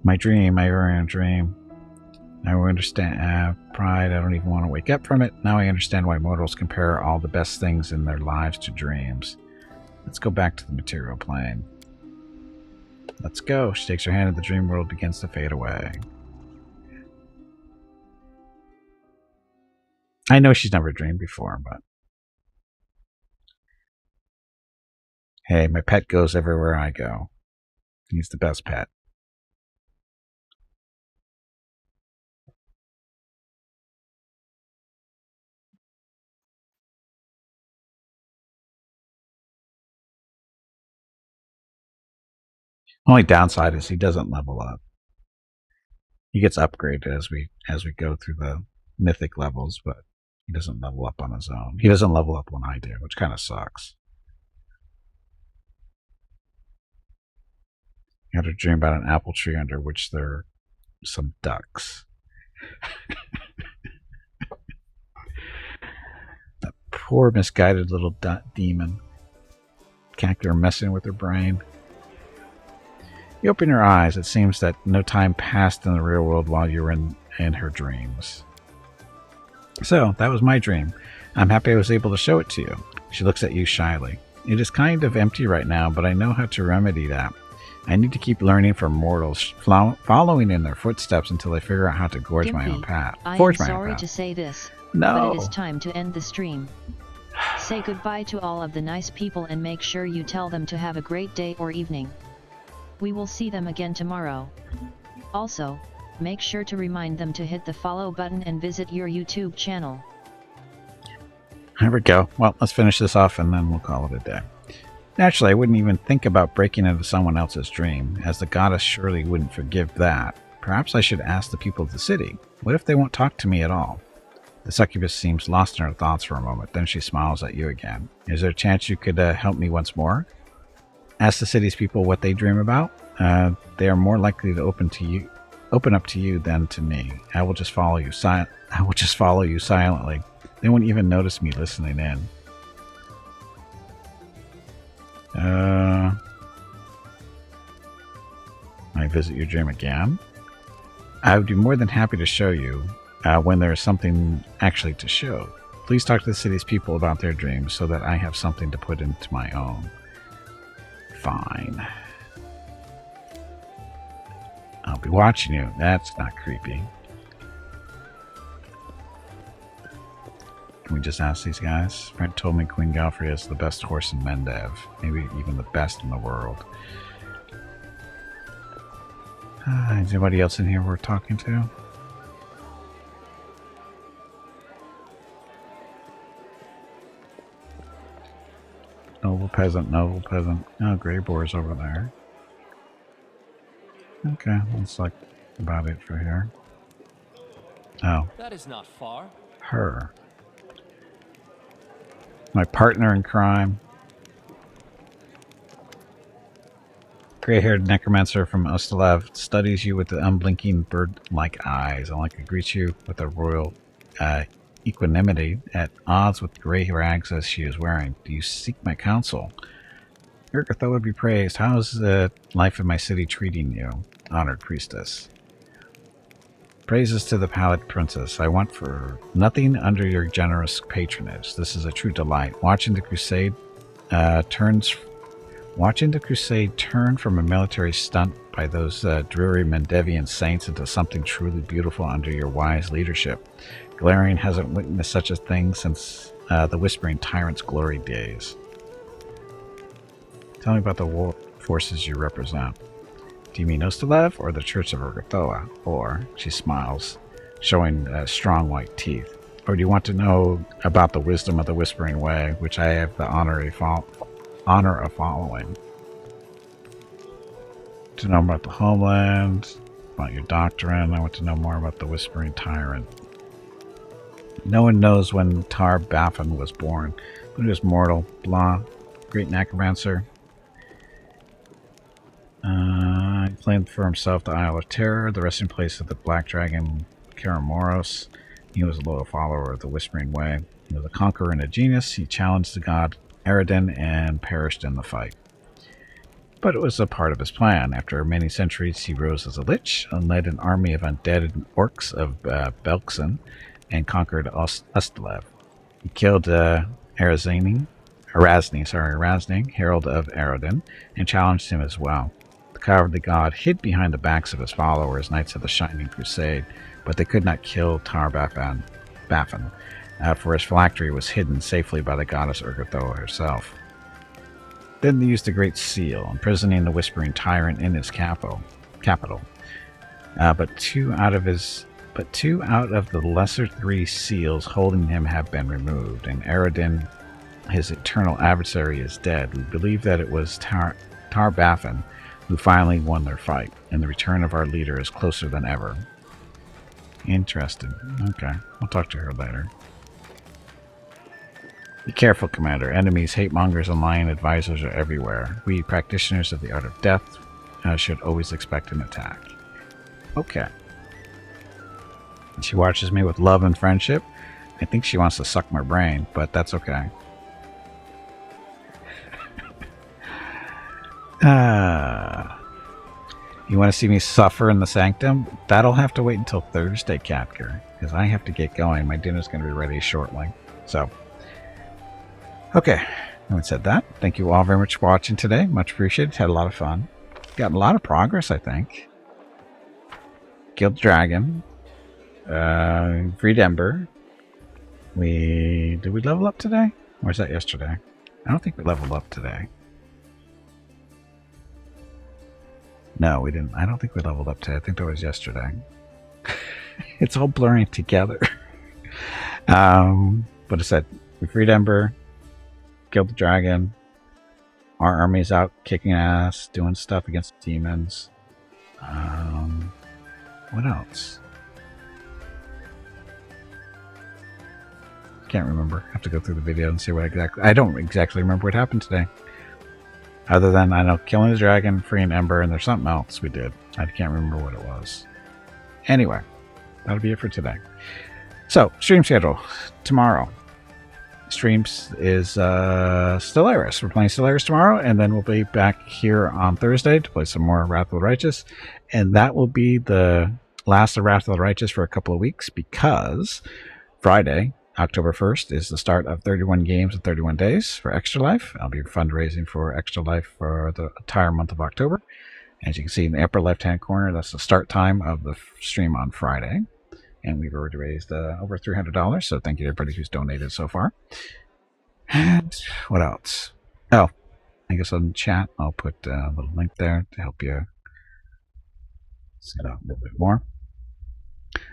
My dream, my very own dream. Now I understand pride. I don't even want to wake up from it. Now I understand why mortals compare all the best things in their lives to dreams. Let's go back to the material plane. Let's go. She takes her hand and the dream world begins to fade away. I know she's never dreamed before, but... Hey, my pet goes everywhere I go. He's the best pet. Only downside is he doesn't level up. He gets upgraded as we go through the mythic levels, but he doesn't level up on his own. He doesn't level up when I do, which kind of sucks. You had a dream about an apple tree under which there are some ducks. That poor misguided little demon. Can't get her messing with her brain. You open your eyes. It seems that no time passed in the real world while you were in her dreams. So, that was my dream. I'm happy I was able to show it to you. She looks at you shyly. It is kind of empty right now, but I know how to remedy that. I need to keep learning from mortals, following in their footsteps until I figure out how to gorge my own path. I am sorry to say this, but it is time to end the stream. Say goodbye to all of the nice people and make sure you tell them to have a great day or evening. We will see them again tomorrow. Also, make sure to remind them to hit the follow button and visit your YouTube channel. There we go. Well, let's finish this off and then we'll call it a day. Naturally, I wouldn't even think about breaking into someone else's dream, as the goddess surely wouldn't forgive that. Perhaps I should ask the people of the city. What if they won't talk to me at all? The succubus seems lost in her thoughts for a moment, then she smiles at you again. Is there a chance you could help me once more? Ask the city's people what they dream about. They are more likely to open up to you than to me. I will just follow you silently. They won't even notice me listening in. I visit your dream again. I would be more than happy to show you when there is something actually to show. Please talk to the city's people about their dreams so that I have something to put into my own. Fine. I'll be watching you. That's not creepy. Can we just ask these guys? Brent told me Queen Galfrey is the best horse in Mendev. Maybe even the best in the world. Is anybody else in here we're talking to? Noble peasant, noble peasant. Oh, Grey Boar's over there. Okay, looks like about it for here. Oh. That is not far. Her. My partner in crime. Gray-haired necromancer from Ostalev studies you with the unblinking bird-like eyes. Alika greets you with a royal equanimity at odds with gray rags as she is wearing. Do you seek my counsel? Urgathoa be praised. How is the life of my city treating you, honored priestess? Praises to the Pallid Princess. I want for nothing under your generous patronage. This is a true delight. Watching the crusade turn from a military stunt by those dreary Mendevian saints into something truly beautiful under your wise leadership. Galarian hasn't witnessed such a thing since the Whispering Tyrant's glory days. Tell me about the war forces you represent. Do you mean Ostalev or the Church of Urgathoa? Or, she smiles, showing strong white teeth. Or do you want to know about the wisdom of the Whispering Way, which I have the honor of following? To know about the homeland, about your doctrine. I want to know more about the Whispering Tyrant. No one knows when Tar Baffin was born, but he was mortal. Blah. Great necromancer. He claimed for himself the Isle of Terror, the resting place of the Black Dragon Karamoros. He was a loyal follower of the Whispering Way. He was a conqueror and a genius. He challenged the god Eredin and perished in the fight. But it was a part of his plan. After many centuries, he rose as a Lich and led an army of undead orcs of Belkzen and conquered Ostalev. He killed Erasni, herald of Eredin, and challenged him as well. The cowardly god hid behind the backs of his followers, Knights of the Shining Crusade, but they could not kill Tar Baffin, for his phylactery was hidden safely by the goddess Urgathoa herself. Then they used the Great Seal, imprisoning the Whispering Tyrant in his capital. But two out of the lesser three seals holding him have been removed, and Eredin, his eternal adversary, is dead. We believe that it was Tar Baffin who finally won their fight, and the return of our leader is closer than ever. Interested. Okay, I'll talk to her later. Be careful, Commander. Enemies, hate mongers, and lying advisors are everywhere. We, practitioners of the art of death, should always expect an attack. Okay. She watches me with love and friendship. I think she wants to suck my brain, but that's okay. You want to see me suffer in the sanctum? That'll have to wait until Thursday, Catker, because I have to get going. My dinner's going to be ready shortly. So, okay. Having said that, thank you all very much for watching today. Much appreciated. Had a lot of fun. Got a lot of progress, I think. Killed Dragon. Freed Ember. Did we level up today? Or was that yesterday? I don't think we leveled up today. No, we didn't. I don't think we leveled up today. I think that was yesterday. It's all blurring together. But I said, we freed Ember, killed the dragon. Our army's out kicking ass, doing stuff against demons. What else? Can't remember. I have to go through the video and see what exactly. I don't exactly remember what happened today. Other than, I know, killing the dragon, freeing Ember, and there's something else we did. I can't remember what it was. Anyway, that'll be it for today. So, stream schedule. Tomorrow. Streams is Stellaris. We're playing Stellaris tomorrow, and then we'll be back here on Thursday to play some more Wrath of the Righteous. And that will be the last of Wrath of the Righteous for a couple of weeks, because Friday, October 1st, is the start of 31 games in 31 days for Extra Life. I'll be fundraising for Extra Life for the entire month of October. As you can see in the upper left-hand corner, that's the start time of the stream on Friday. And we've already raised over $300, so thank you to everybody who's donated so far. And what else? Oh, I guess on the chat, I'll put a little link there to help you set up a little bit more.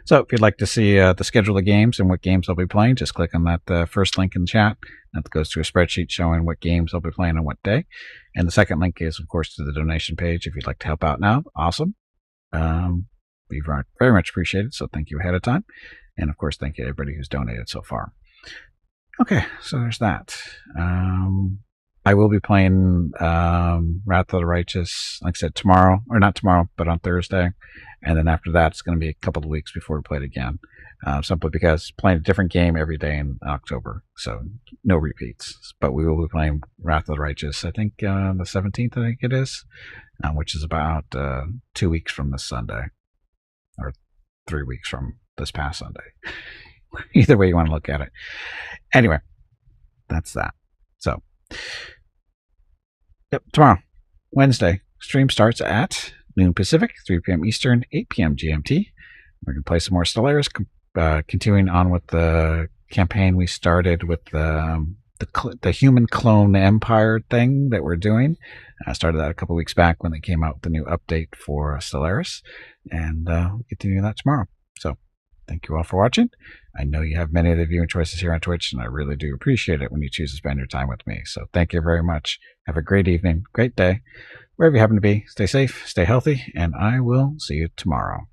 So if you'd like to see the schedule of games and what games I'll be playing, just click on that first link in the chat. That goes to a spreadsheet showing what games I'll be playing on what day. And the second link is, of course, to the donation page. If you'd like to help out now, awesome. We very much appreciated, so thank you ahead of time. And, of course, thank you to everybody who's donated so far. Okay, so there's that. I will be playing Wrath of the Righteous, like I said, tomorrow. Or not tomorrow, but on Thursday. And then after that, it's going to be a couple of weeks before we play it again. Simply because playing a different game every day in October. So no repeats. But we will be playing Wrath of the Righteous, I think the 17th, I think it is. Which is about 2 weeks from this Sunday. Or 3 weeks from this past Sunday. Either way you want to look at it. Anyway, that's that. So, yep, tomorrow, Wednesday, stream starts at noon Pacific, 3 p.m. Eastern, 8 p.m. GMT. We're going to play some more Stellaris, continuing on with the campaign we started with the human clone empire thing that we're doing. I started that a couple weeks back when they came out with the new update for Stellaris, and we'll continue that tomorrow. So, thank you all for watching. I know you have many of the viewing choices here on Twitch, and I really do appreciate it when you choose to spend your time with me. So thank you very much. Have a great evening, great day. Wherever you happen to be, stay safe, stay healthy, and I will see you tomorrow.